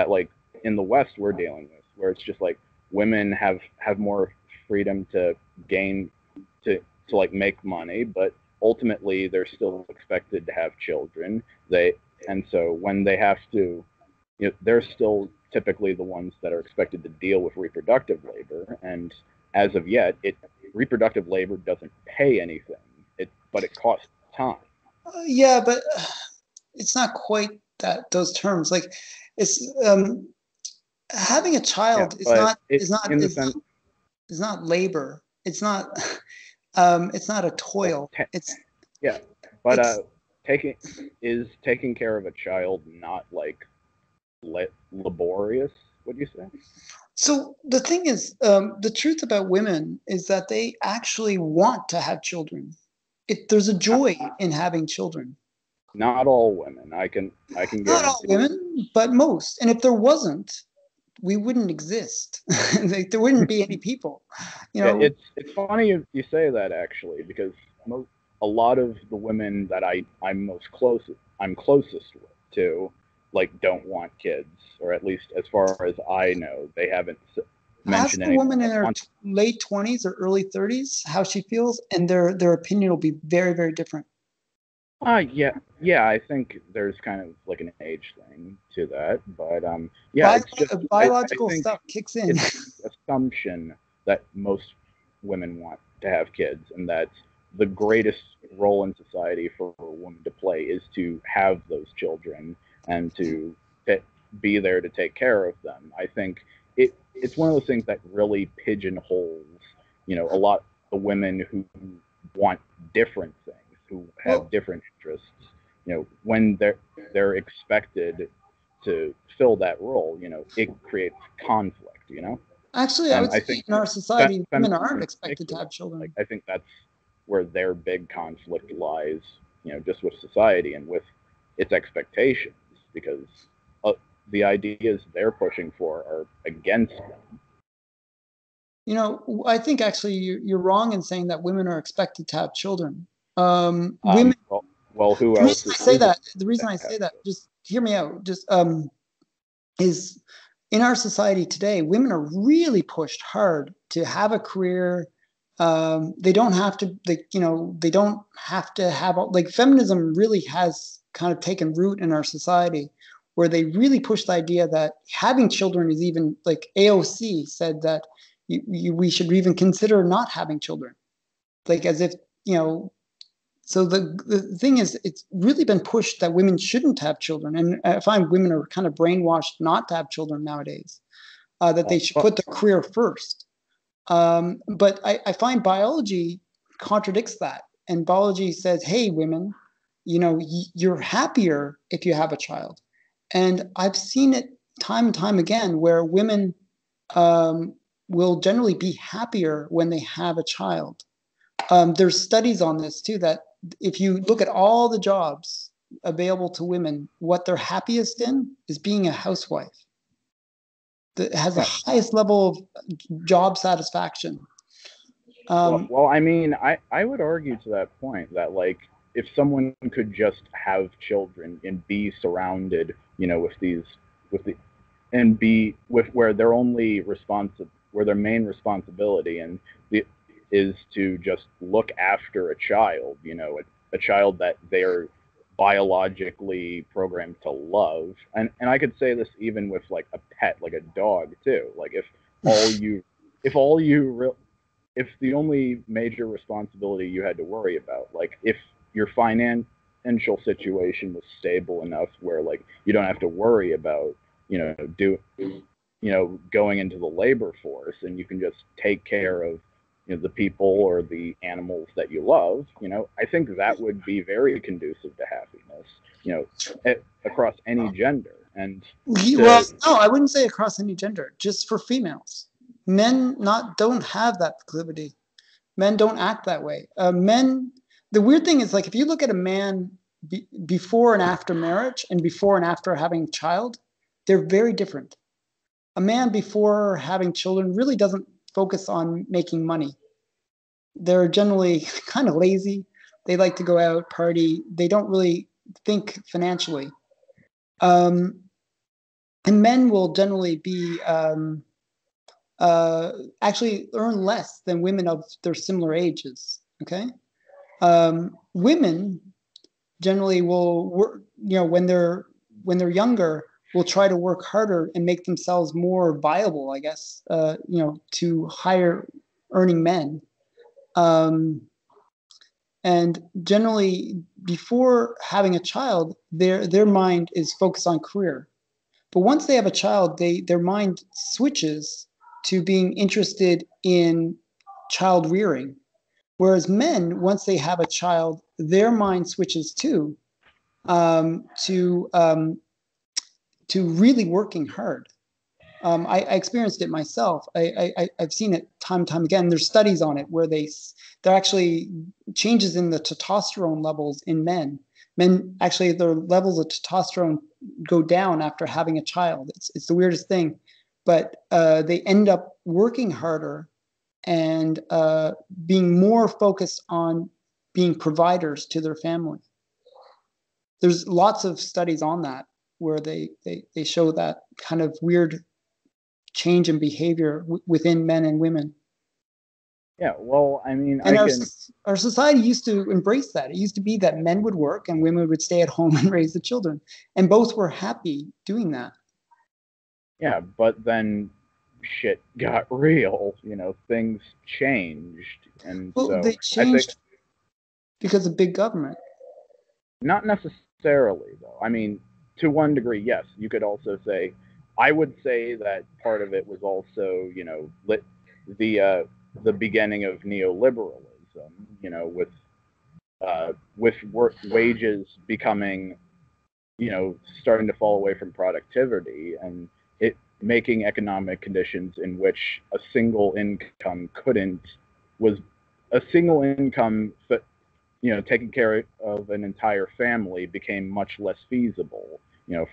B: like in the West we're dealing with, where it's just like women have more freedom to gain, to like make money, but ultimately they're still expected to have children. And so when they have to, they're still typically the ones that are expected to deal with reproductive labor. And as of yet, reproductive labor doesn't pay anything. But it costs time.
A: Yeah, but it's not quite those terms. Like it's having a
B: Yeah,
A: child
B: but in the sense,
A: is not labor. It's not a
B: well,
A: toil.
B: yeah, but
A: It's
B: taking care of a child not like laborious? Would you say?
A: so the thing is, the truth about women is that they actually want to have children. There's a
B: Not,
A: joy in having children.
B: not all women. I can
A: Not all
B: guarantee.
A: women, but most. And if there wasn't, we wouldn't exist. Like, there wouldn't be any people. You
B: Yeah,
A: know,
B: it's funny you say that actually, because a lot of the women that I'm closest to, like don't want kids, or at least as far as I know, they haven't
A: ask
B: mentioned
A: a
B: anything
A: woman in
B: that
A: her
B: wants.
A: late 20s or early 30s how she feels, and their opinion will be very, very different.
B: Yeah. I think there's kind of like an age thing to that, but yeah, it's just I
A: Biological
B: think
A: stuff kicks in.
B: it's assumption that most women want to have kids, and that the greatest role in society for a woman to play is to have those children and to be there to take care of them. I think it's one of those things that really pigeonholes, a lot of women who want different things, who have
A: Well,
B: different interests. When they're expected to fill that role, it creates conflict.
A: actually, I
B: And
A: would
B: I
A: say
B: think
A: in our society, women
B: feminism
A: aren't
B: in
A: expected to
B: particular,
A: have
B: like
A: children.
B: I think that's where their big conflict lies, just with society and with its expectations, because uh, the ideas they're pushing for are against them.
A: I think actually you're wrong in saying that women are expected to have children. Women.
B: Well, who
A: The reason
B: else
A: I say
B: isn't
A: that, the reason I
B: have
A: say that,
B: children?
A: just hear me out. Just is in our society today, women are really pushed hard to have a career. They don't have to, they don't have to have, like, feminism really has kind of taken root in our society, where they really push the idea that having children is, even like AOC said that we should even consider not having children, like as if, you know, so the thing is, it's really been pushed that women shouldn't have children, and I find women are kind of brainwashed not to have children nowadays. That they should
B: But
A: put their career first. But I find biology contradicts that, and biology says, "Hey, women, you're happier if you have a child," and I've seen it time and time again where women um, will generally be happier when they have a child. There's studies on this too, that if you look at all the jobs available to women, what they're happiest in is being a housewife. that has the
B: Yeah.
A: highest level of job satisfaction.
B: Well, I mean, I would argue to that point that like if someone could just have children and be surrounded, with these with the and be with where their only responsive where their main responsibility and the is to just look after a child, a child that they're biologically programmed to love. And I could say this even with like a pet, like a dog too. Like all you if all you re- if the only major responsibility you had to worry about, like if your financial situation was stable enough where like you don't have to worry about, do going into the labor force, and you can just take care of, the people or the animals that you love, I think that would be very conducive to happiness, across any gender. And
A: Well, no, I wouldn't say across any gender, just for females. Men don't have that proclivity. Men don't act that way. The weird thing is, like, if you look at a man before and after marriage and before and after having a child, they're very different. A man before having children really doesn't focus on making money. They're generally kind of lazy. They like to go out, party. They don't really think financially. And men will generally be actually earn less than women of their similar ages. Okay, women generally will work. When they're younger, will try to work harder and make themselves more viable, I guess. To higher earning men. And generally, before having a child, their mind is focused on career. But once they have a child, their mind switches to being interested in child rearing. Whereas men, once they have a child, their mind switches too, to really working hard. I experienced it myself. I've seen it time and time again. There's studies on it where there are actually changes in the testosterone levels in men. Men actually, their levels of testosterone go down after having a child. It's the weirdest thing, but they end up working harder and being more focused on being providers to their family. There's lots of studies on that where they show that kind of weird change in behavior within men and women.
B: Yeah, well, I mean,
A: And our society used to embrace that. It used to be that men would work and women would stay at home and raise the children, and both were happy doing that.
B: Yeah, but then shit got real. Things changed, and
A: Well, they
B: I think
A: changed because of big government.
B: not necessarily though. I mean, to one degree, yes. You could also say, I would say that part of it was also, the beginning of neoliberalism. With wages becoming, starting to fall away from productivity, and it making economic conditions in which a single income was a single income taking care of an entire family became much less feasible,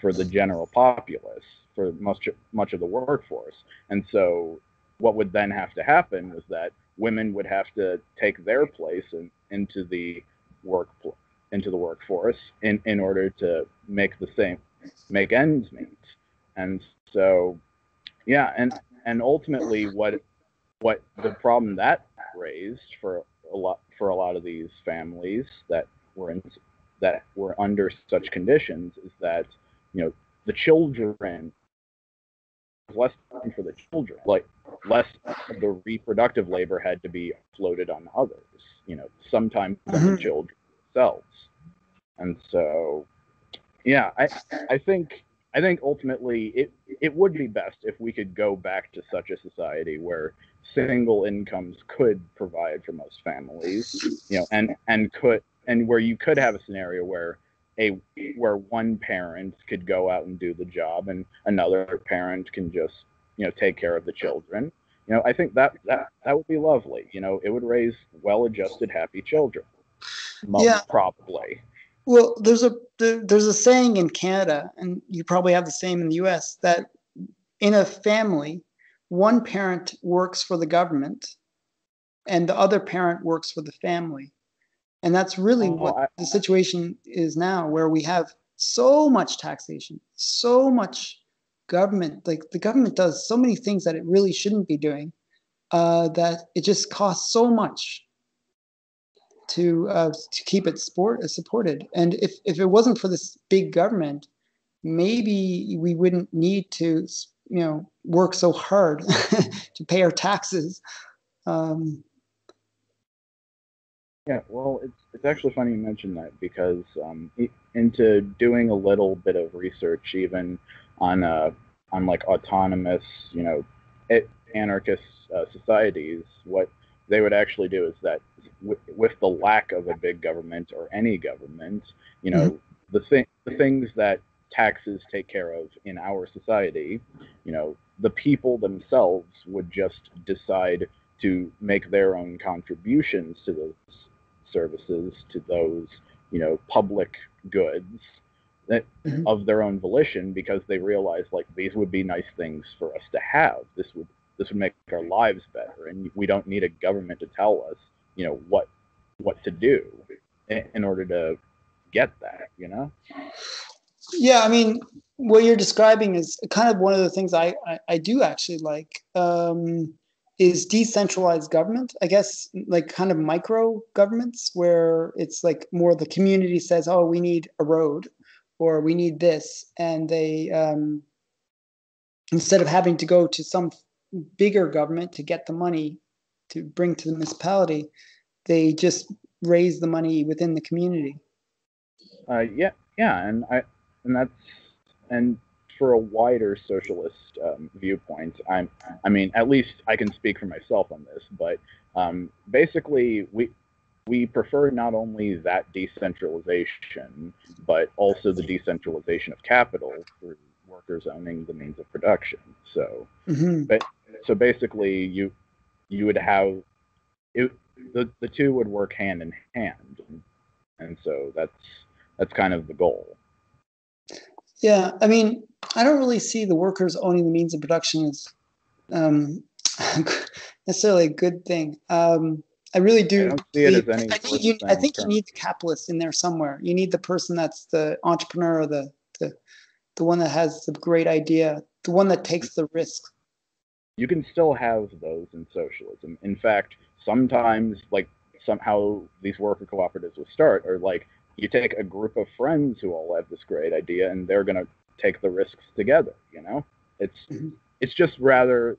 B: for the general populace, for much of the workforce. And so what would then have to happen was that women would have to take their place into the workforce in order to make ends meet. And so, yeah, and ultimately what the problem that raised for a lot of these families that were under such conditions is that, the children, less time for the children, like less of the reproductive labor had to be floated on others, sometimes on the children themselves. And so, yeah, I think ultimately it would be best if we could go back to such a society where single incomes could provide for most families, and where you could have a scenario where one parent could go out and do the job and another parent can just, take care of the children. I think that would be lovely. It would raise well-adjusted, happy children.
A: Yeah.
B: Probably.
A: Well, there's a saying in Canada, and you probably have the same in the U.S., that in a family, one parent works for the government and the other parent works for the family. And that's really what the situation is now, where we have so much taxation, so much government. Like the government does so many things that it really shouldn't be doing, that it just costs so much to keep it supported. And if it wasn't for this big government, maybe we wouldn't need to, work so hard to pay our taxes.
B: Yeah, well, it's actually funny you mentioned that because into doing a little bit of research, even on like autonomous, anarchist societies, what they would actually do is that with the lack of a big government or any government,
A: Mm-hmm.
B: the things that taxes take care of in our society, the people themselves would just decide to make their own contributions to those services, to those public goods that
A: Mm-hmm.
B: of their own volition, because they realize like these would be nice things for us to have. This would make our lives better, and we don't need a government to tell us what to do in order to get that.
A: Yeah, I mean, what you're describing is kind of one of the things I do actually like, is decentralized government. I guess like kind of micro governments where it's like more the community says, oh, we need a road or we need this. And they, instead of having to go to some bigger government to get the money to bring to the municipality, they just raise the money within the community.
B: Yeah, and for a wider socialist viewpoint, I mean, at least I can speak for myself on this, but basically, we prefer not only that decentralization, but also the decentralization of capital through workers owning the means of production. So,
A: Mm-hmm.
B: so basically, you would have it, the two would work hand in hand, and so that's kind of the goal.
A: Yeah, I mean, I don't really see the workers owning the means of production as um, necessarily a good thing. I really
B: I
A: do
B: don't see it
A: believe.
B: as any worse
A: I
B: than
A: think you need the capitalist in there somewhere. You need the person that's the entrepreneur, the the one that has the great idea, the one that takes the risk.
B: you can still have those in socialism. In fact, sometimes like somehow these worker cooperatives will start, or like you take a group of friends who all have this great idea and they're going to take the risks together. It's
A: Mm-hmm.
B: it's just rather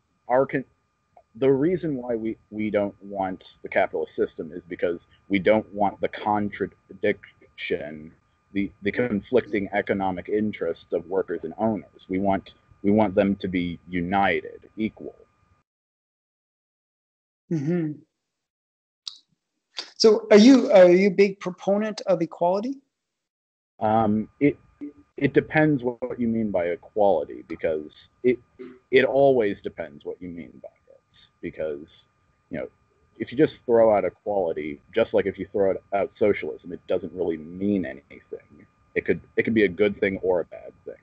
B: the reason why we don't want the capitalist system is because we don't want the contradiction, the conflicting economic interests of workers and owners. We want them to be united, equal.
A: Mm-hmm. So, are you a big proponent of equality?
B: It depends what you mean by equality, because it always depends what you mean by it. Because you know, if you just throw out equality, just like if you throw out socialism, it doesn't really mean anything. It could be a good thing or a bad thing.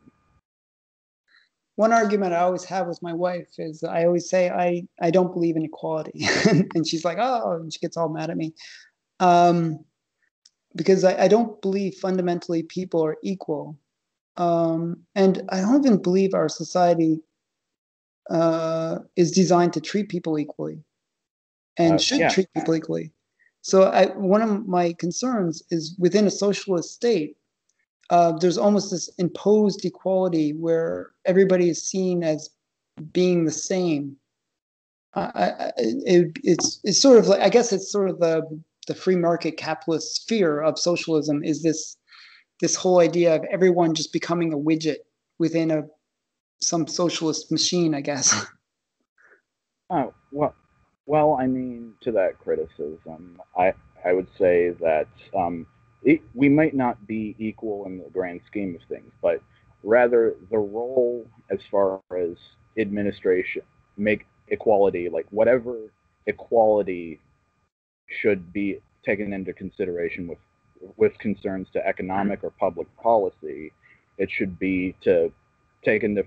A: One argument I always have with my wife is I always say I don't believe in equality, and she's like, oh, and she gets all mad at me. Um, because I don't believe fundamentally people are equal. And I don't even believe our society is designed to treat people equally and should
B: Yeah,
A: treat people equally. So one of my concerns is within a socialist state, there's almost this imposed equality where everybody is seen as being the same. It's sort of like, I guess it's sort of the free market capitalist sphere of socialism is this whole idea of everyone just becoming a widget within some socialist machine, I guess.
B: Oh, well, I mean, to that criticism, I would say that we might not be equal in the grand scheme of things, but rather the role as far as administration, make equality, like whatever equality should be taken into consideration with concerns to economic or public policy, it should be to take into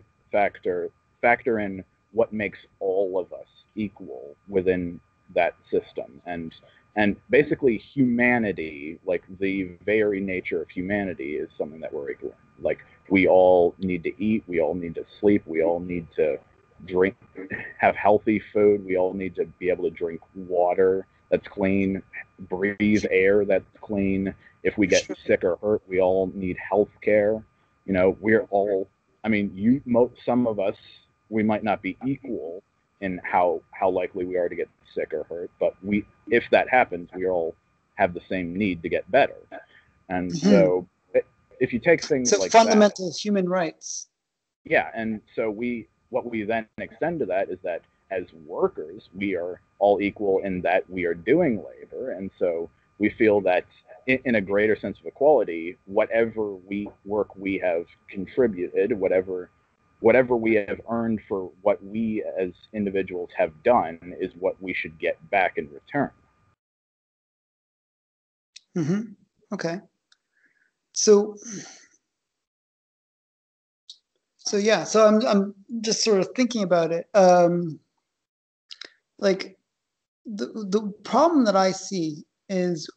B: factor in what makes all of us equal within that system. And basically humanity, like the very nature of humanity, is something that we're equal in. Like, we all need to eat, we all need to sleep, we all need to drink, have healthy food, we all need to be able to drink water that's clean, breathe air that's clean. If we get sick or hurt, we all need health care. You know, we're all, I mean, some of us, we might not be equal in how likely we are to get sick or hurt, but if that happens, we all have the same need to get better. And so if you take things like
A: fundamental human rights.
B: Yeah, and so what we then extend to that is that as workers, we are all equal in that we are doing labor, and so we feel that in a greater sense of equality, whatever work we have contributed, whatever we have earned for what we as individuals have done, is what we should get back in return.
A: Okay. So yeah, so I'm just sort of thinking about it. Like the problem that I see is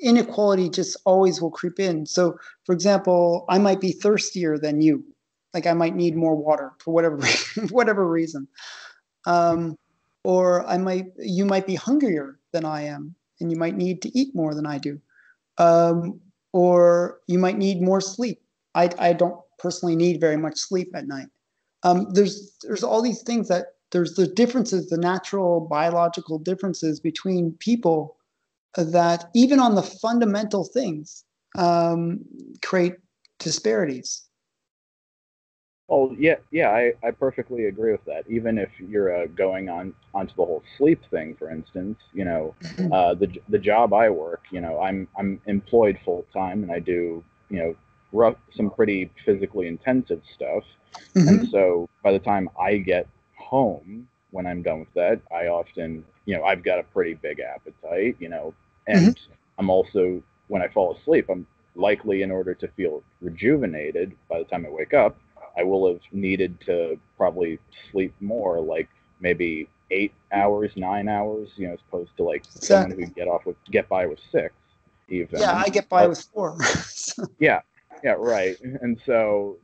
A: inequality just always will creep in. So, for example, I might be thirstier than you. Like, I might need more water for whatever reason. Or you might be hungrier than I am, and you might need to eat more than I do. Or you might need more sleep. I don't personally need very much sleep at night. There's all these things that there's the differences, the natural biological differences between people that even on the fundamental things create disparities.
B: Oh yeah, I perfectly agree with that. Even if you're going onto the whole sleep thing, for instance, you know, the job I work, you know, I'm employed full time, and I do, you know, some pretty physically intensive stuff. And so by the time I get home, when I'm done with that, I often, you know, I've got a pretty big appetite, you know, and I'm also, when I fall asleep, I'm likely, in order to feel rejuvenated by the time I wake up, I will have needed to probably sleep more, like maybe 8 hours, 9 hours, you know, as opposed to like someone who get by with 6 even.
A: Yeah, I get by with 4.
B: Yeah, right. And so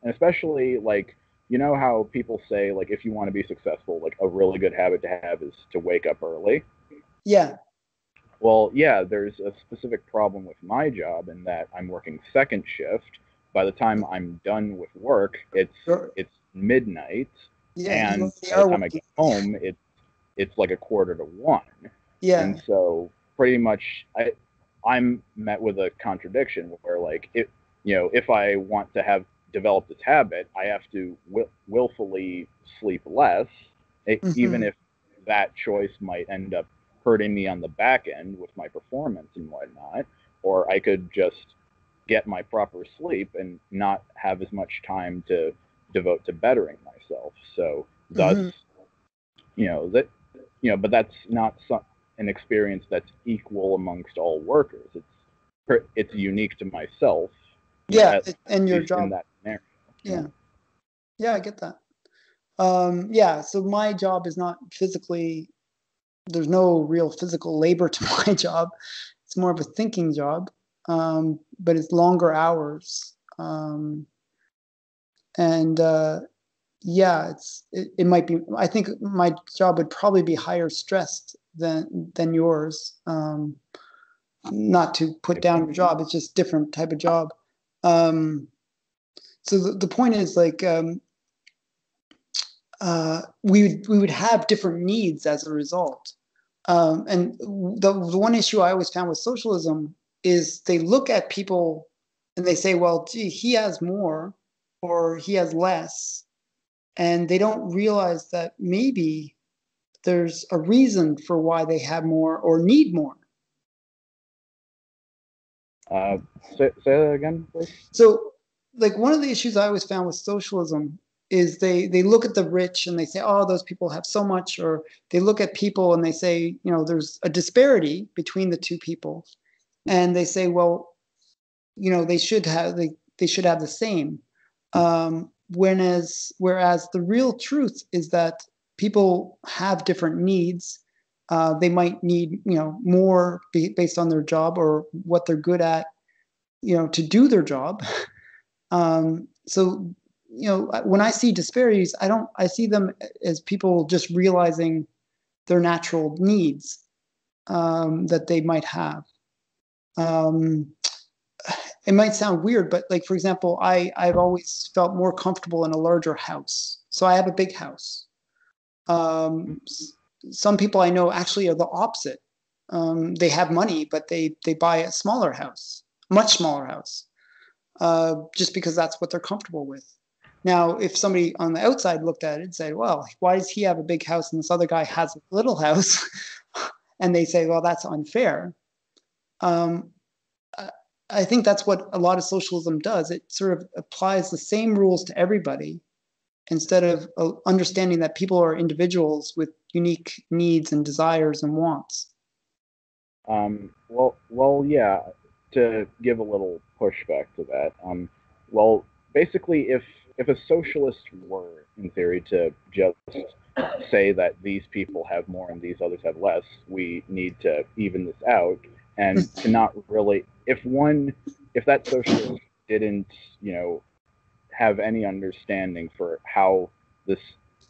B: especially, like, you know how people say, like, if you want to be successful, like, a really good habit to have is to wake up early.
A: Yeah.
B: Well, yeah, there's a specific problem with my job in that I'm working second shift. By the time I'm done with work, it's midnight, and by the time I get home, it's like 1:45.
A: Yeah.
B: And so pretty much I'm met with a contradiction where, like, if I want to develop this habit, I have to willfully sleep less, even if that choice might end up hurting me on the back end with my performance and whatnot. Or I could just get my proper sleep and not have as much time to devote to bettering myself. So thus, but that's not an experience that's equal amongst all workers. It's unique to myself.
A: Yeah, and your job.
B: In that scenario.
A: Yeah. Yeah, I get that. Yeah, so my job is not physically, there's no real physical labor to my job. It's more of a thinking job, but it's longer hours. Yeah, it might be, I think my job would probably be higher stressed than yours. Not to put down your job, it's just different type of job. So the point is, like, we would have different needs as a result. And the one issue I always found with socialism is they look at people and they say, well, gee, he has more or he has less. And they don't realize that maybe there's a reason for why they have more or need more.
B: Say that again, please.
A: So, like, one of the issues I always found with socialism is they look at the rich and they say, oh, those people have so much, or they look at people and they say, you know, there's a disparity between the two people, and they say, well, you know, they should have the same. whereas the real truth is that people have different needs. They might need, more based on their job or what they're good at, to do their job. So, when I see disparities, I see them as people just realizing their natural needs that they might have. It might sound weird, but like, for example, I've always felt more comfortable in a larger house. So I have a big house. Some people I know actually are the opposite. They have money, but they buy a smaller house, much smaller house, just because that's what they're comfortable with. Now, if somebody on the outside looked at it and said, well, why does he have a big house and this other guy has a little house? And they say, well, that's unfair. I think that's what a lot of socialism does. It sort of applies the same rules to everybody instead of understanding that people are individuals with unique needs and desires and wants.
B: Well, yeah. To give a little pushback to that, well, basically, if a socialist were, in theory, to just say that these people have more and these others have less, we need to even this out, and to not really, if that socialist didn't, have any understanding for how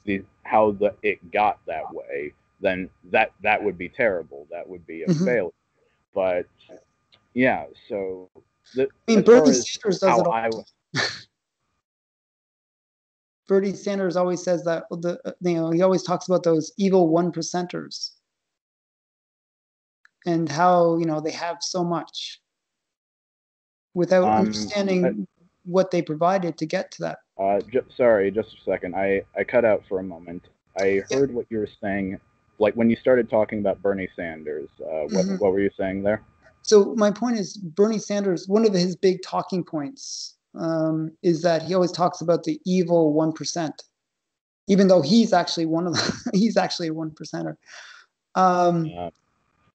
B: it got that way, then that would be terrible. That would be a failure. But yeah, so as
A: Bernie
B: far as
A: Sanders does
B: how
A: it all. Bernie Sanders always says that he always talks about those evil 1%ers and how they have so much without understanding what they provided to get to that.
B: Sorry, just a second. I cut out for a moment. I heard what you were saying, like when you started talking about Bernie Sanders. What were you saying there?
A: So my point is, Bernie Sanders, one of his big talking points is that he always talks about the evil 1%, even though he's actually he's actually a 1%er.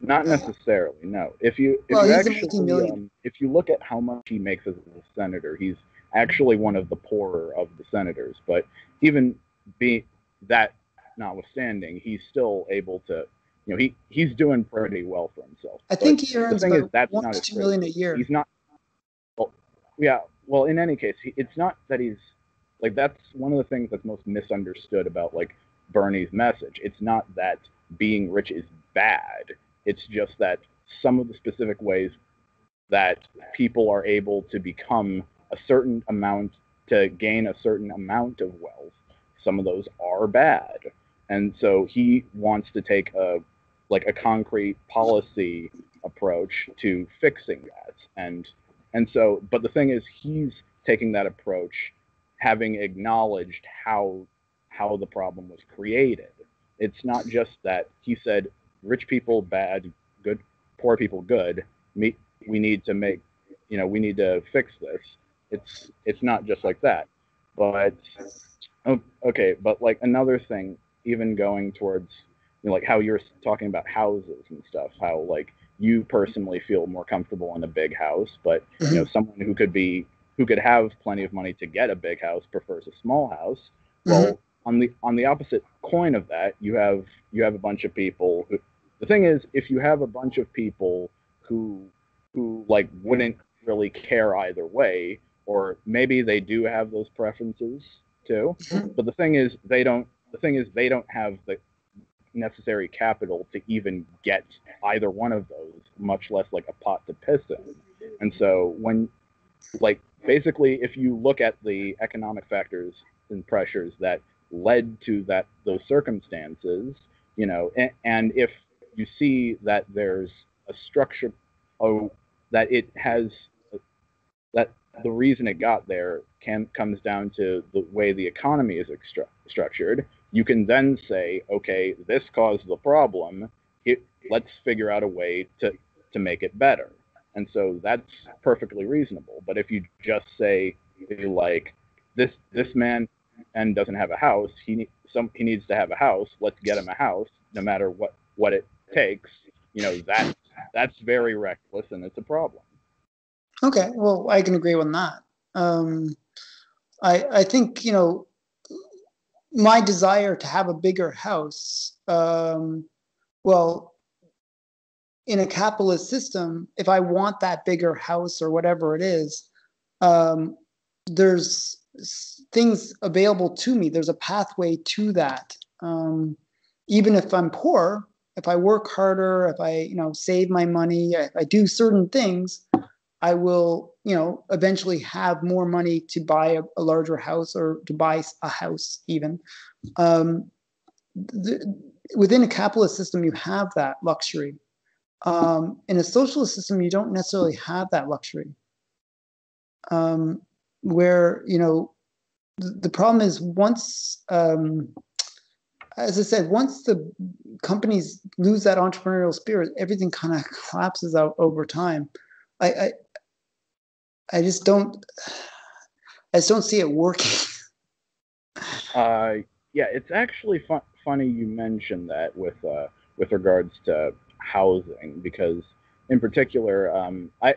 B: Not necessarily. No. If you actually if you look at how much he makes as a senator, he's actually one of the poorer of the senators. But even being that notwithstanding, he's still able to. He's doing pretty well for himself.
A: I think he earns about $1 to $2 million a year.
B: He's not. Well, yeah. Well, in any case, it's not that he's like, that's one of the things that's most misunderstood about like Bernie's message. It's not that being rich is bad. It's just that some of the specific ways that people are able to become a certain amount, to gain a certain amount of wealth, some of those are bad. And so he wants to take a concrete policy approach to fixing that. And so, but the thing is, he's taking that approach having acknowledged how the problem was created. It's not just that he said rich people bad, good, poor people good. We need to make, we need to fix this. It's not just like that. But okay, but like another thing, even going towards like how you're talking about houses and stuff, how like you personally feel more comfortable in a big house, but someone who could have plenty of money to get a big house prefers a small house. Well, on the opposite coin of that, you have a bunch of people who, the thing is, if you have a bunch of people who like wouldn't really care either way, or maybe they do have those preferences too, but the thing is they don't have the necessary capital to even get either one of those, much less like a pot to piss in. And so when, like, basically, if you look at the economic factors and pressures that led to those circumstances, and if you see that there's a structure, that it has, that the reason it got there comes down to the way the economy is structured, you can then say, okay, this caused the problem. Let's figure out a way to make it better. And so that's perfectly reasonable. But if you just say, like, this man and doesn't have a house, he needs to have a house. Let's get him a house, no matter what it takes. That's very reckless, and it's a problem.
A: Okay, well, I can agree on that. I think, my desire to have a bigger house, well, in a capitalist system, if I want that bigger house or whatever it is, um, there's things available to me. There's a pathway to that. Even if I'm poor, if I work harder, if I, save my money, if I do certain things, I will, eventually have more money to buy a larger house or to buy a house even. Um, Within a capitalist system, you have that luxury. In a socialist system, you don't necessarily have that luxury. Where, the problem is once, as I said, once the companies lose that entrepreneurial spirit, everything kind of collapses out over time. I just don't see it working.
B: Yeah, it's actually funny you mentioned that with regards to housing, because in particular, I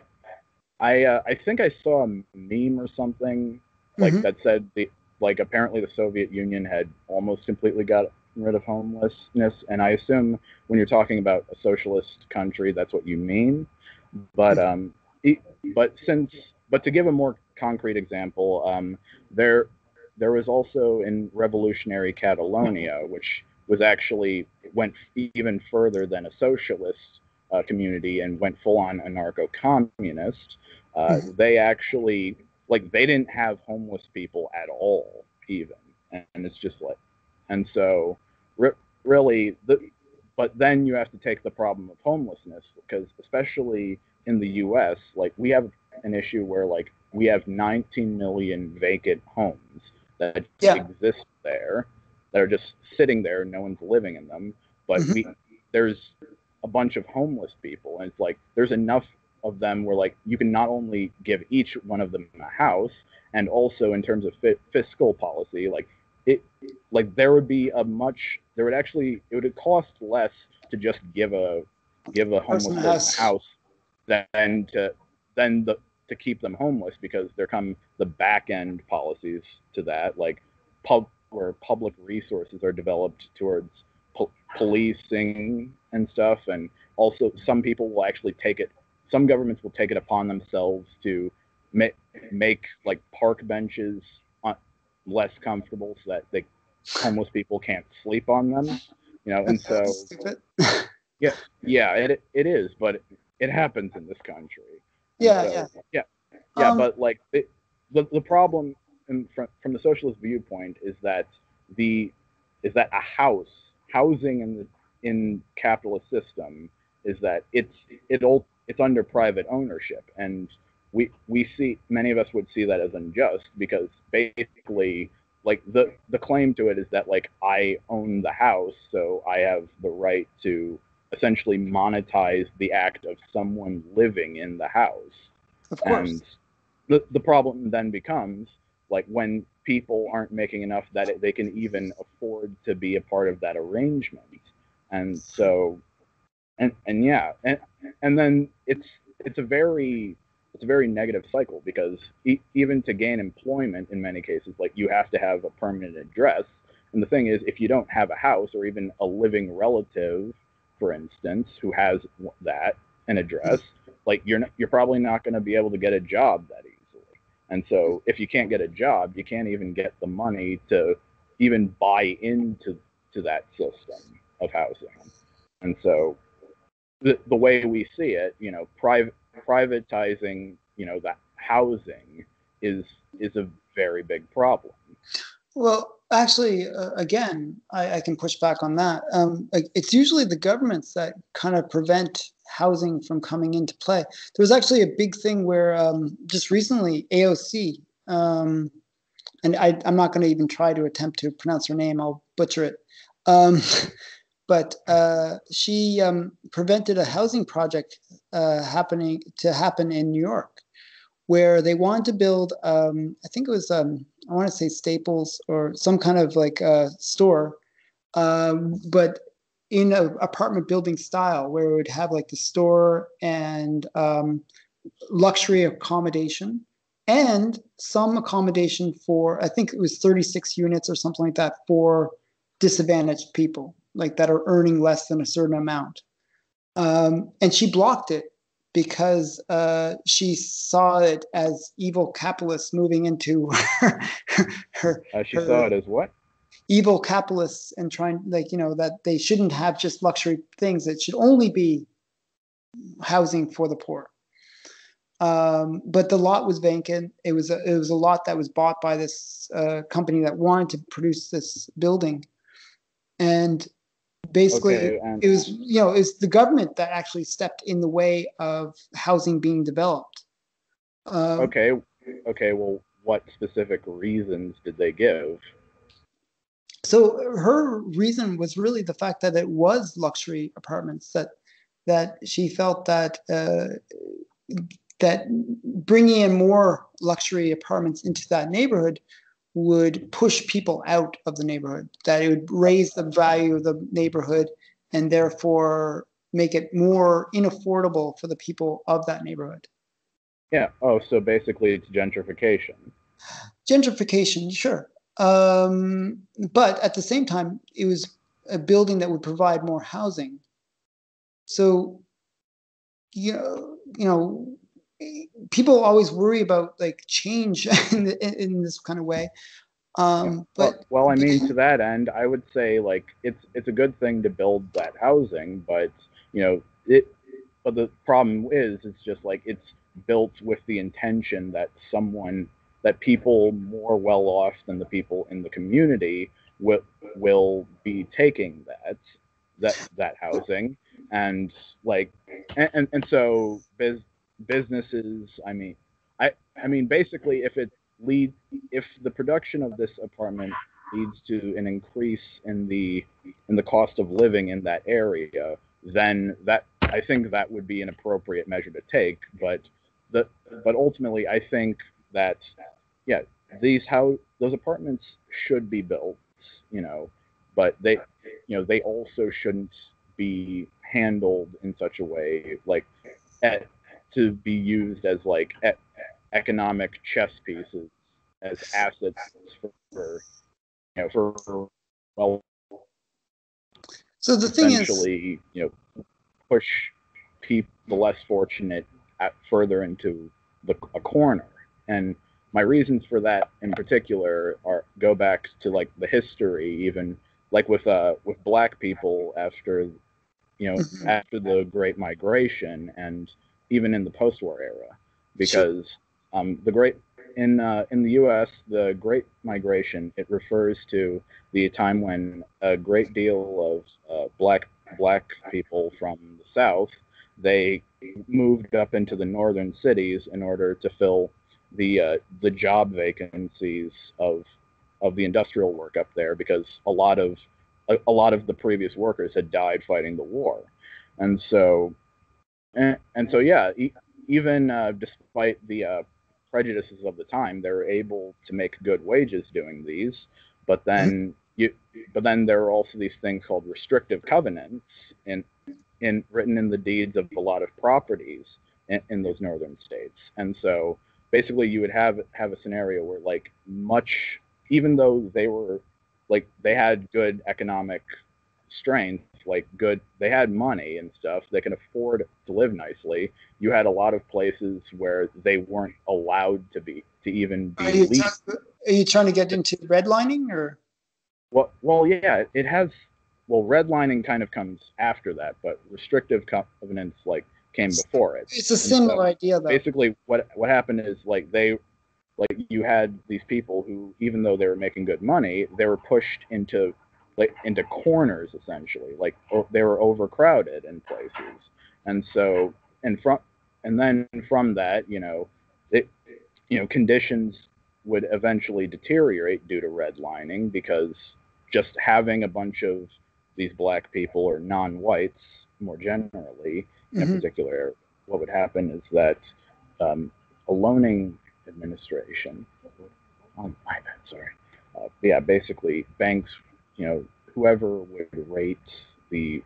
B: think I saw a meme or something like that said apparently the Soviet Union had almost completely got rid of homelessness, and I assume when you're talking about a socialist country, that's what you mean. But but to give a more concrete example, there was also in revolutionary Catalonia, which was actually went even further than a socialist community and went full on anarcho-communist. They actually they didn't have homeless people at all, even, and it's just and so really but then you have to take the problem of homelessness, because especially in the U.S., we have an issue where we have 19 million vacant homes that exist there, that are just sitting there, no one's living in them, but there's a bunch of homeless people, and it's there's enough of them where you can not only give each one of them a house, and also in terms of fiscal policy, it there would be it would cost less to just give a homeless person a house than to keep them homeless, because there come the back end policies to that, where public resources are developed towards policing and stuff, and also some governments will take it upon themselves to make park benches less comfortable so that homeless people can't sleep on them, and so it is, but it happens in this country. But the problem from the socialist viewpoint is that housing in capitalist system is that it's under private ownership, and we see, many of us would see that as unjust, because basically the claim to it is that I own the house, so I have the right to essentially monetize the act of someone living in the house.
A: Of course.
B: And the problem then becomes when people aren't making enough that they can even afford to be a part of that arrangement, and so and then it's a very negative cycle, because even to gain employment in many cases, you have to have a permanent address, and the thing is, if you don't have a house, or even a living relative, for instance, who has an address, you're probably not going to be able to get a job that easily. And so if you can't get a job, you can't even get the money to even buy into that system of housing. And so the way we see it, privatizing, that housing is a very big problem.
A: Well, actually, again, I can push back on that. It's usually the governments that kind of prevent housing from coming into play. There was actually a big thing where just recently AOC, and I'm not going to even try to attempt to pronounce her name, I'll butcher it. But she prevented a housing project happen in New York, where they wanted to build, I think it was, I want to say Staples or some kind of store, but in an apartment building style, where it would have the store and luxury accommodation, and some accommodation for, I think it was 36 units or something like that, for disadvantaged people, like that are earning less than a certain amount. And she blocked it because she saw it as evil capitalists moving into
B: She saw it as what?
A: Evil capitalists, and trying, like, that they shouldn't have just luxury things. It should only be housing for the poor. But the lot was vacant. It was a lot that was bought by this company that wanted to produce this building, and basically
B: Okay, and
A: it was it's the government that actually stepped in the way of housing being developed.
B: okay, okay. Well, what specific reasons did they give?
A: So her reason was really the fact that it was luxury apartments, that she felt that that bringing in more luxury apartments into that neighborhood would push people out of the neighborhood, that it would raise the value of the neighborhood and therefore make it more unaffordable for the people of that neighborhood.
B: Yeah. Oh, so basically it's gentrification.
A: Gentrification, sure. But at the same time, it was a building that would provide more housing. So, people always worry about like change in this kind of way.
B: Yeah.
A: But
B: Well, I mean, to that end, I would say like it's a good thing to build that housing, but you know it. But the problem is, it's just like it's built with the intention that that people more well off than the people in the community will be taking that housing, and like and so businesses. I mean, basically, lead if the production of this apartment leads to an increase in the cost of living in that area, then that I think that would be an appropriate measure to take. The but ultimately, I think that yeah, those apartments should be built, you know, but they also shouldn't be handled in such a way like at, to be used as like economic chess pieces as assets for for well
A: so the thing is,
B: essentially push the less fortunate further into a corner. And my reasons for that in particular go back to like the history, even like with black people after the Great Migration, and even in the post-war era,
A: sure.
B: because the great in the U.S. the Great Migration, it refers to the time when a great deal of black people from the South, they moved up into the northern cities in order to fill the job vacancies of the industrial work up there, because a lot of the previous workers had died fighting the war, and so yeah, even despite the prejudices of the time, they were able to make good wages doing these. But then there are also these things called restrictive covenants in written in the deeds of a lot of properties in those northern states, and so basically you would have a scenario where like even though they had good economic strength, like good, they had money and stuff, they can afford to live nicely. You had a lot of places where they weren't allowed to even
A: Are
B: be
A: you,
B: legal.
A: are you trying to get into redlining, or?
B: Yeah, it has. Well, redlining kind of comes after that, but restrictive covenants like came before it.
A: It's a
B: And so
A: similar idea, though.
B: basically, what happened is you had these people who, even though they were making good money, they were pushed into corners essentially, they were overcrowded in places, and so and from and then from that, it conditions would eventually deteriorate due to redlining, because just having a bunch of these black people or non-whites more generally in a
A: Mm-hmm.
B: particular area, what would happen is that a loaning administration, oh my bad, sorry, yeah, basically banks, whoever would rate the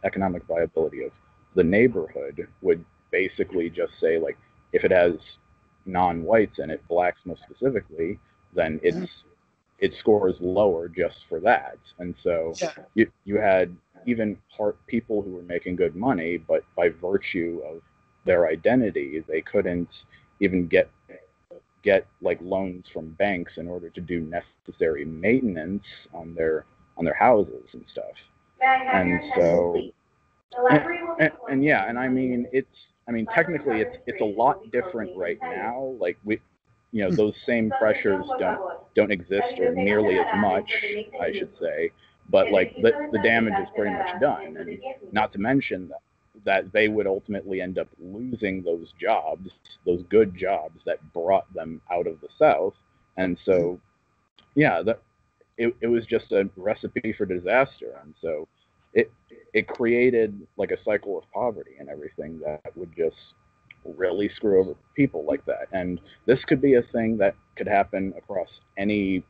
B: economic viability of the neighborhood would basically just say like, if it has non-whites in it, blacks most specifically, then it scores lower just for that. And so you had even people who were making good money, but by virtue of their identity, they couldn't even get like loans from banks in order to do necessary maintenance on their houses and stuff. And so and yeah, and I mean technically it's a lot different right now. Like those same pressures don't exist or nearly as much, I should say. But like the damage is pretty much done, and not to mention that they would ultimately end up losing those jobs, those good jobs that brought them out of the South. And so, yeah, it was just a recipe for disaster. And so it created like a cycle of poverty and everything that would just really screw over people like that. And this could be a thing that could happen across any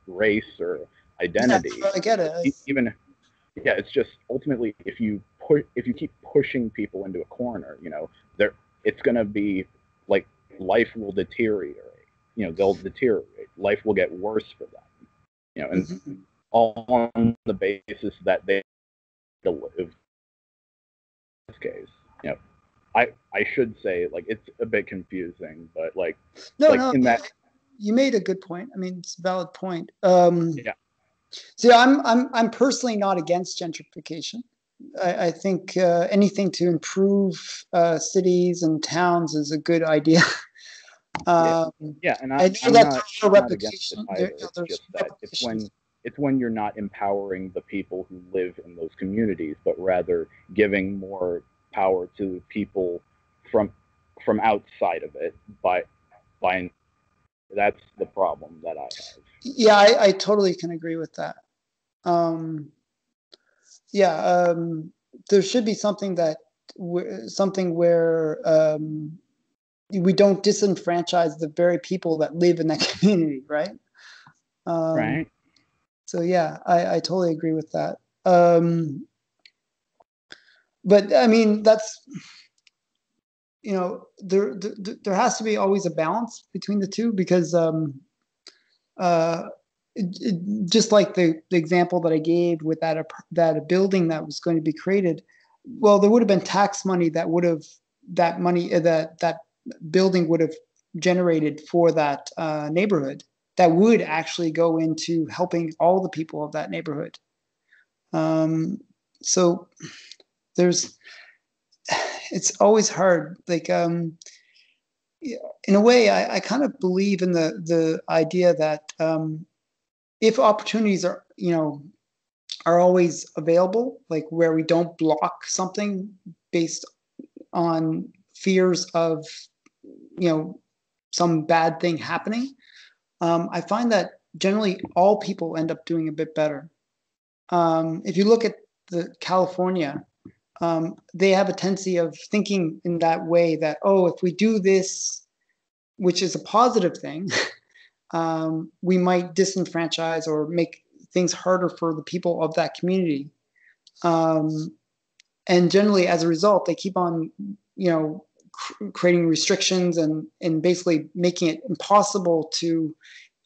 B: race or identity.
A: Yeah, I get it.
B: Even it's just ultimately if you keep pushing people into a corner, it's going to be like life will deteriorate. They'll deteriorate. Life will get worse for them. And all on the basis that they live. In this case, I should say, like, it's a bit confusing, but like, that
A: you made a good point. I mean, it's a valid point.
B: Yeah.
A: See, I'm personally not against gentrification. I think anything to improve cities and towns is a good idea.
B: And I'm not against it either. It's just that it's when you're not empowering the people who live in those communities, but rather giving more power to people from outside of it by that's the problem that I have.
A: Yeah, I totally can agree with that. There should be something where we don't disenfranchise the very people that live in that community, right?
B: Right.
A: So yeah, I totally agree with that. But I mean, that's there has to be always a balance between the two, because just like the example that I gave with that a building that was going to be created, well, there would have been tax money that building would have generated for that neighborhood that would actually go into helping all the people of that neighborhood. So it's always hard. Like, in a way, I kind of believe in the idea that if opportunities are always available, like where we don't block something based on fears of some bad thing happening, I find that generally all people end up doing a bit better. If you look at California, they have a tendency of thinking in that way that, oh, if we do this, which is a positive thing, we might disenfranchise or make things harder for the people of that community. And generally, as a result, they keep on, creating restrictions and basically making it impossible to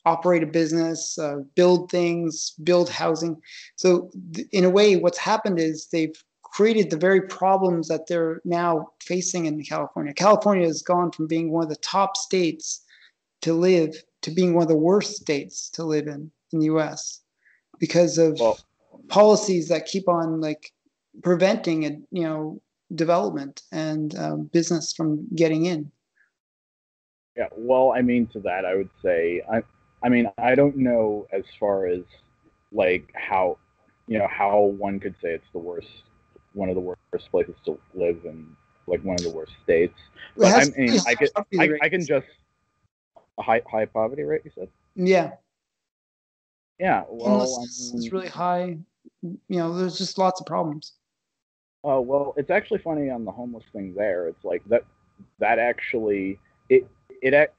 A: operate a business, build things, build housing. So in a way, what's happened is they've created the very problems that they're now facing in California. California has gone from being one of the top states to live to being one of the worst states to live in the U.S. because of policies that keep on preventing it, development and business from getting in.
B: Yeah, well, I mean, to that, I would say, I don't know as far as how, how one could say it's one of the worst places to live in, one of the worst states. But I can just a high poverty rate, you said?
A: Yeah.
B: Yeah, well,
A: it's really high. There's just lots of problems.
B: Oh, well, it's actually funny on the homeless thing there. It's like that actually it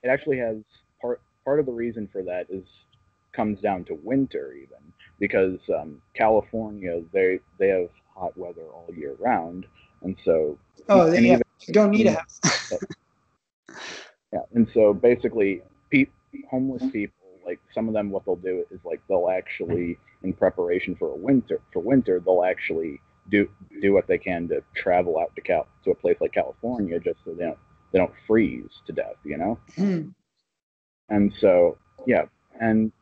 B: actually has part of the reason for that comes down to winter, even because California they have hot weather all year round, and so even
A: You don't need a
B: And
A: house.
B: yeah, and so basically, homeless people, like some of them, what they'll do is like they'll actually, in preparation for winter, they'll actually do what they can to travel out to a place like California, just so they don't freeze to death, you know.
A: Hmm.
B: And so yeah, and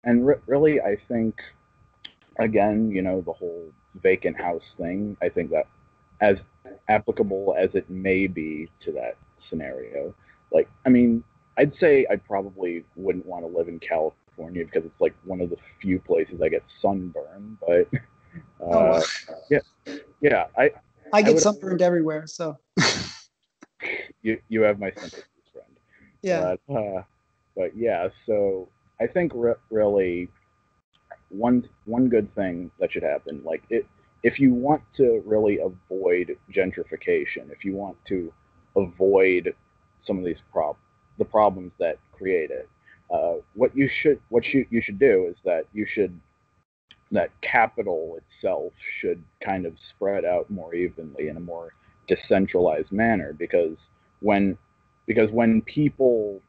B: really, I think again, the whole vacant house thing. I think that as applicable as it may be to that scenario, like I mean, I'd say I probably wouldn't want to live in California because it's like one of the few places I get sunburn. But
A: Oh,
B: uh, yeah, yeah,
A: I
B: I
A: get
B: would.
A: sunburned everywhere, so
B: You have my sympathies, friend.
A: yeah.
B: But yeah, so I think really one good thing that should happen, like it, if you want to really avoid gentrification, if you want to avoid some of these the problems that create it, what you should do is that capital itself should kind of spread out more evenly in a more decentralized manner, when when people,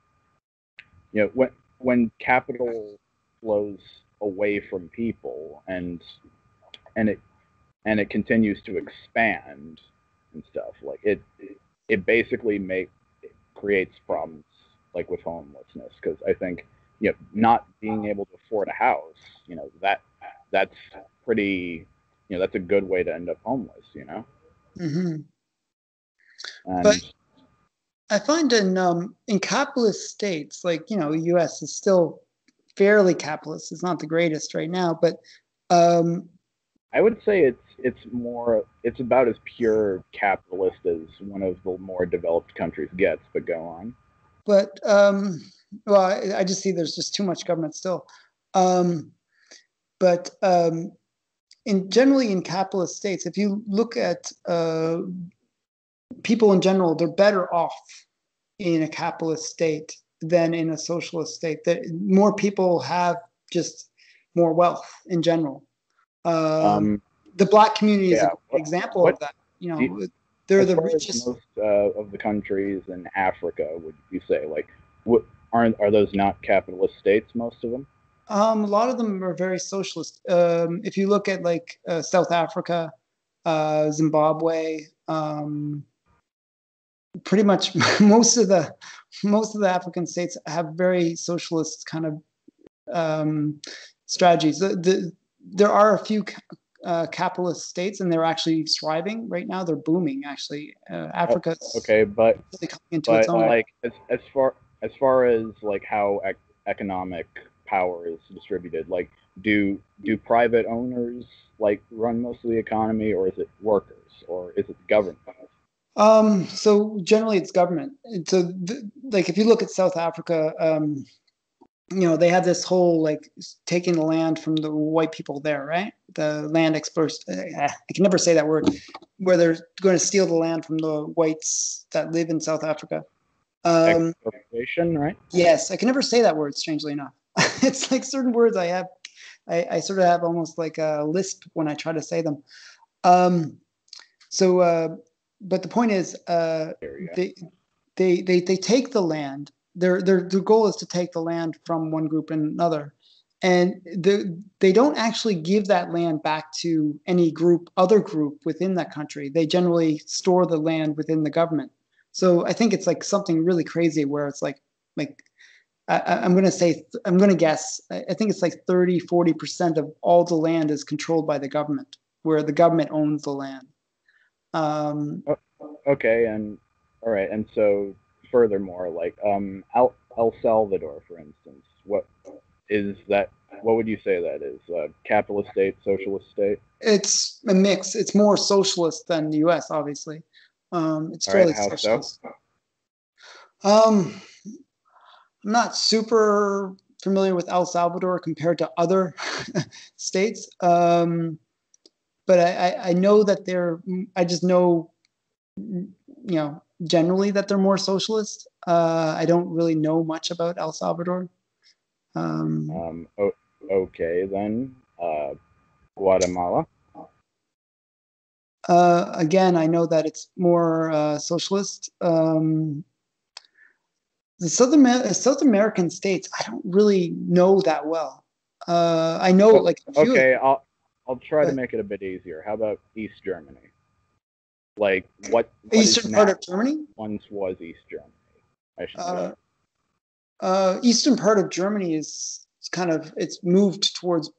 B: when capital flows away from people, and it continues to expand and stuff, like it basically it creates problems, like with homelessness, because I think, not being able to afford a house, that's pretty, that's a good way to end up homeless.
A: Hmm. But
B: And
A: I find in capitalist states, like U.S. is still fairly capitalist. It's not the greatest right now, but um,
B: I would say it's about as pure capitalist as one of the more developed countries gets. But go on.
A: but well, I just see there's just too much government still. Um, but in generally in capitalist states, if you look at people in general, they're better off in a capitalist state than in a socialist state. That more people have just more wealth in general. Um,
B: Um,
A: the black community is a
B: yeah.
A: great example
B: What
A: of that.
B: do you,
A: They're
B: as
A: the
B: far as
A: richest.
B: most of the countries in Africa, would you say, like, what are those not capitalist states? Most of them.
A: A lot of them are very socialist. If you look at like South Africa, Zimbabwe, pretty much most of the African states have very socialist kind of strategies. There are a few capitalist states, and they're actually thriving right now. They're booming, actually.
B: Oh,
A: Africa's
B: okay, but
A: really coming into its
B: but
A: own.
B: like as far as like how economic power is distributed, like do private owners like run most of the economy, or is it workers, or is it the government?
A: So generally, it's government. So, like, if you look at South Africa, they have this whole like taking the land from the white people there, right? The land exposed. I can never say that word. Where they're going to steal the land from the whites that live in South Africa.
B: Expropriation, right?
A: Yes, I can never say that word. Strangely enough, it's like certain words I have. I sort of have almost like a lisp when I try to say them. Um, so, but the point is,
B: Area.
A: they they take the land. Their goal is to take the land from one group and another, and they don't actually give that land back to any other group within that country. They generally store the land within the government. So I think it's like something really crazy where it's like I'm going to say, I'm going to guess, I think it's like 30-40% of all the land is controlled by the government, where the government owns the land. Um,
B: Oh, okay, and all right, and so furthermore, like El Salvador, for instance, what is that? What would you say that is? Capitalist state, socialist state?
A: it's a mix. It's more socialist than the US, obviously. It's
B: All right,
A: fairly
B: how so?
A: socialist. Um, I'm not super familiar with El Salvador compared to other states. But I know that I just know, generally that they're more socialist. I don't really know much about El Salvador. Um,
B: Okay then. Guatemala.
A: Again, I know that it's more socialist. The South American states, I don't really know that well. I know
B: Well,
A: like a few of
B: okay,
A: them,
B: I'll try to
A: but
B: make it a bit easier. How about East Germany? Like what is
A: eastern part
B: now
A: of Germany.
B: once was East Germany, I should say.
A: Uh, Eastern part of Germany is kind of it's moved towards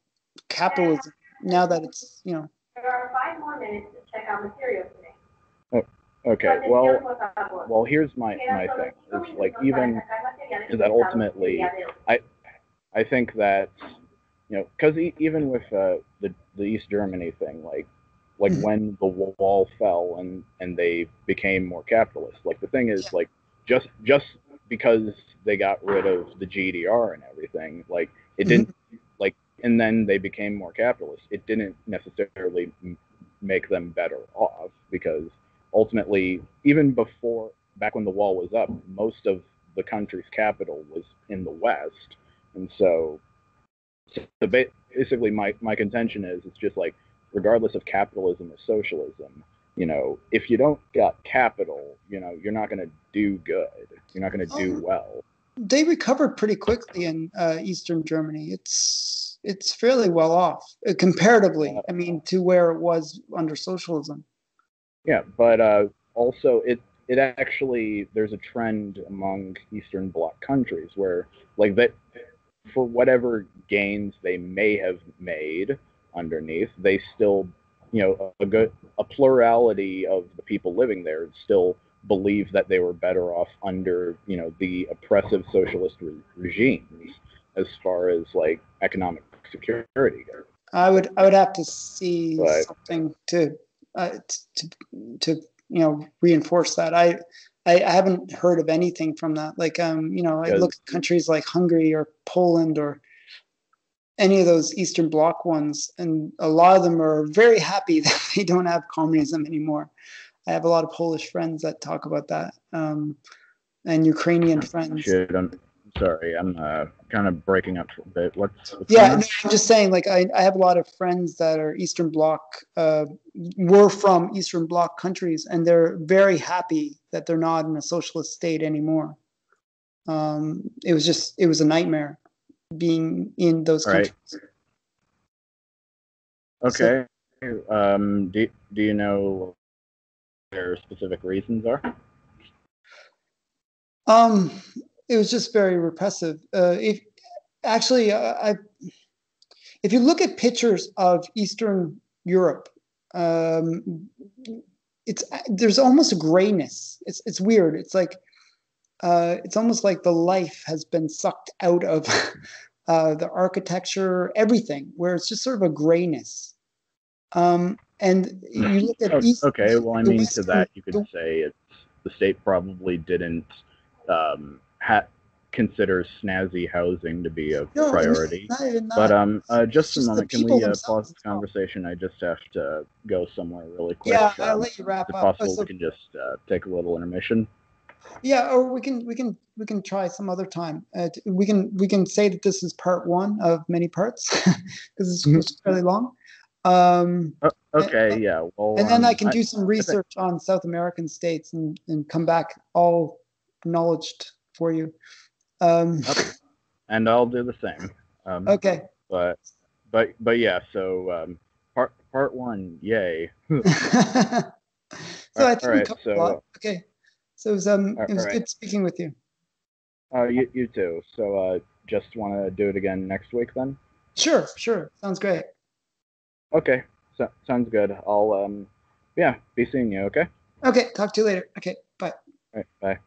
A: capitalism now that it's
C: There are 5 more minutes to check out material today.
B: Okay, well, here's my thing. Is like even is that ultimately, I I think that because even with the East Germany thing, like
A: Mhm.
B: when the wall fell and they became more capitalist. Like the thing is like just because they got rid of the GDR and everything, like it
A: Mhm.
B: didn't like and then they became more capitalist. It didn't necessarily make them better off because ultimately, even before back when the wall was up, most of the country's capital was in the West, and so basically my contention is it's just like regardless of capitalism or socialism, if you don't got capital, you're not going to do good. You're not going to do
A: Um,
B: well.
A: they recovered pretty quickly in Eastern Germany. It's fairly well off comparatively.
B: Uh,
A: I mean, to where it was under socialism.
B: yeah, but also it actually there's a trend among Eastern Bloc countries where like that for whatever gains they may have made underneath, they still, a plurality of the people living there still believe that they were better off under, the oppressive socialist regimes as far as like economic security goes.
A: I would have to see
B: But
A: something uh, to to reinforce that. I haven't heard of anything from that. Like I
B: because
A: look at countries like Hungary or Poland or any of those Eastern Bloc ones, and a lot of them are very happy that they don't have communism anymore. I have a lot of Polish friends that talk about that, and Ukrainian friends.
B: shit, I'm sorry, I'm kind of breaking up a bit. What's going
A: Yeah,
B: on?
A: no, I'm just saying, like, I have a lot of friends that are Eastern Bloc, were from Eastern Bloc countries, and they're very happy that they're not in a socialist state anymore. It was a nightmare being in those
B: All right.
A: countries. So,
B: Okay. Do you know what their specific reasons are?
A: um, it was just very repressive. If actually, if you look at pictures of Eastern Europe, um, there's almost a grayness. It's weird. It's almost like the life has been sucked out of the architecture, everything, where it's just sort of a grayness. And you look at
B: Okay, well, I
A: the
B: mean, to
A: Western,
B: that you could say it's the state probably didn't consider snazzy housing to be a
A: no,
B: priority.
A: not even
B: But
A: that.
B: just
A: It's
B: a
A: just the
B: moment, can
A: people
B: we pause
A: themselves
B: the
A: as well.
B: conversation? I just have to go somewhere really quick.
A: Yeah, I'll let you wrap
B: Is it
A: up.
B: possible we can just take a little intermission?
A: Yeah, or we can try some other time. We can say that this is part one of many parts because it's fairly long. Um,
B: Okay, yeah. Well,
A: and then I can do some
B: I think,
A: research on South American states and come back all knowledged for you. Um,
B: and I'll do the same. Um,
A: okay.
B: but but yeah. So part one, yay.
A: So I
B: All
A: think we
B: right.
A: covered a lot.
B: So
A: Okay. So
B: all
A: it was
B: right.
A: good speaking with you.
B: You too. So just want to do it again next week then.
A: Sure, sure. Sounds great.
B: Okay. Sounds good. I'll yeah, be seeing you. Okay.
A: Okay, talk to you later. Okay, bye.
B: All right. Bye.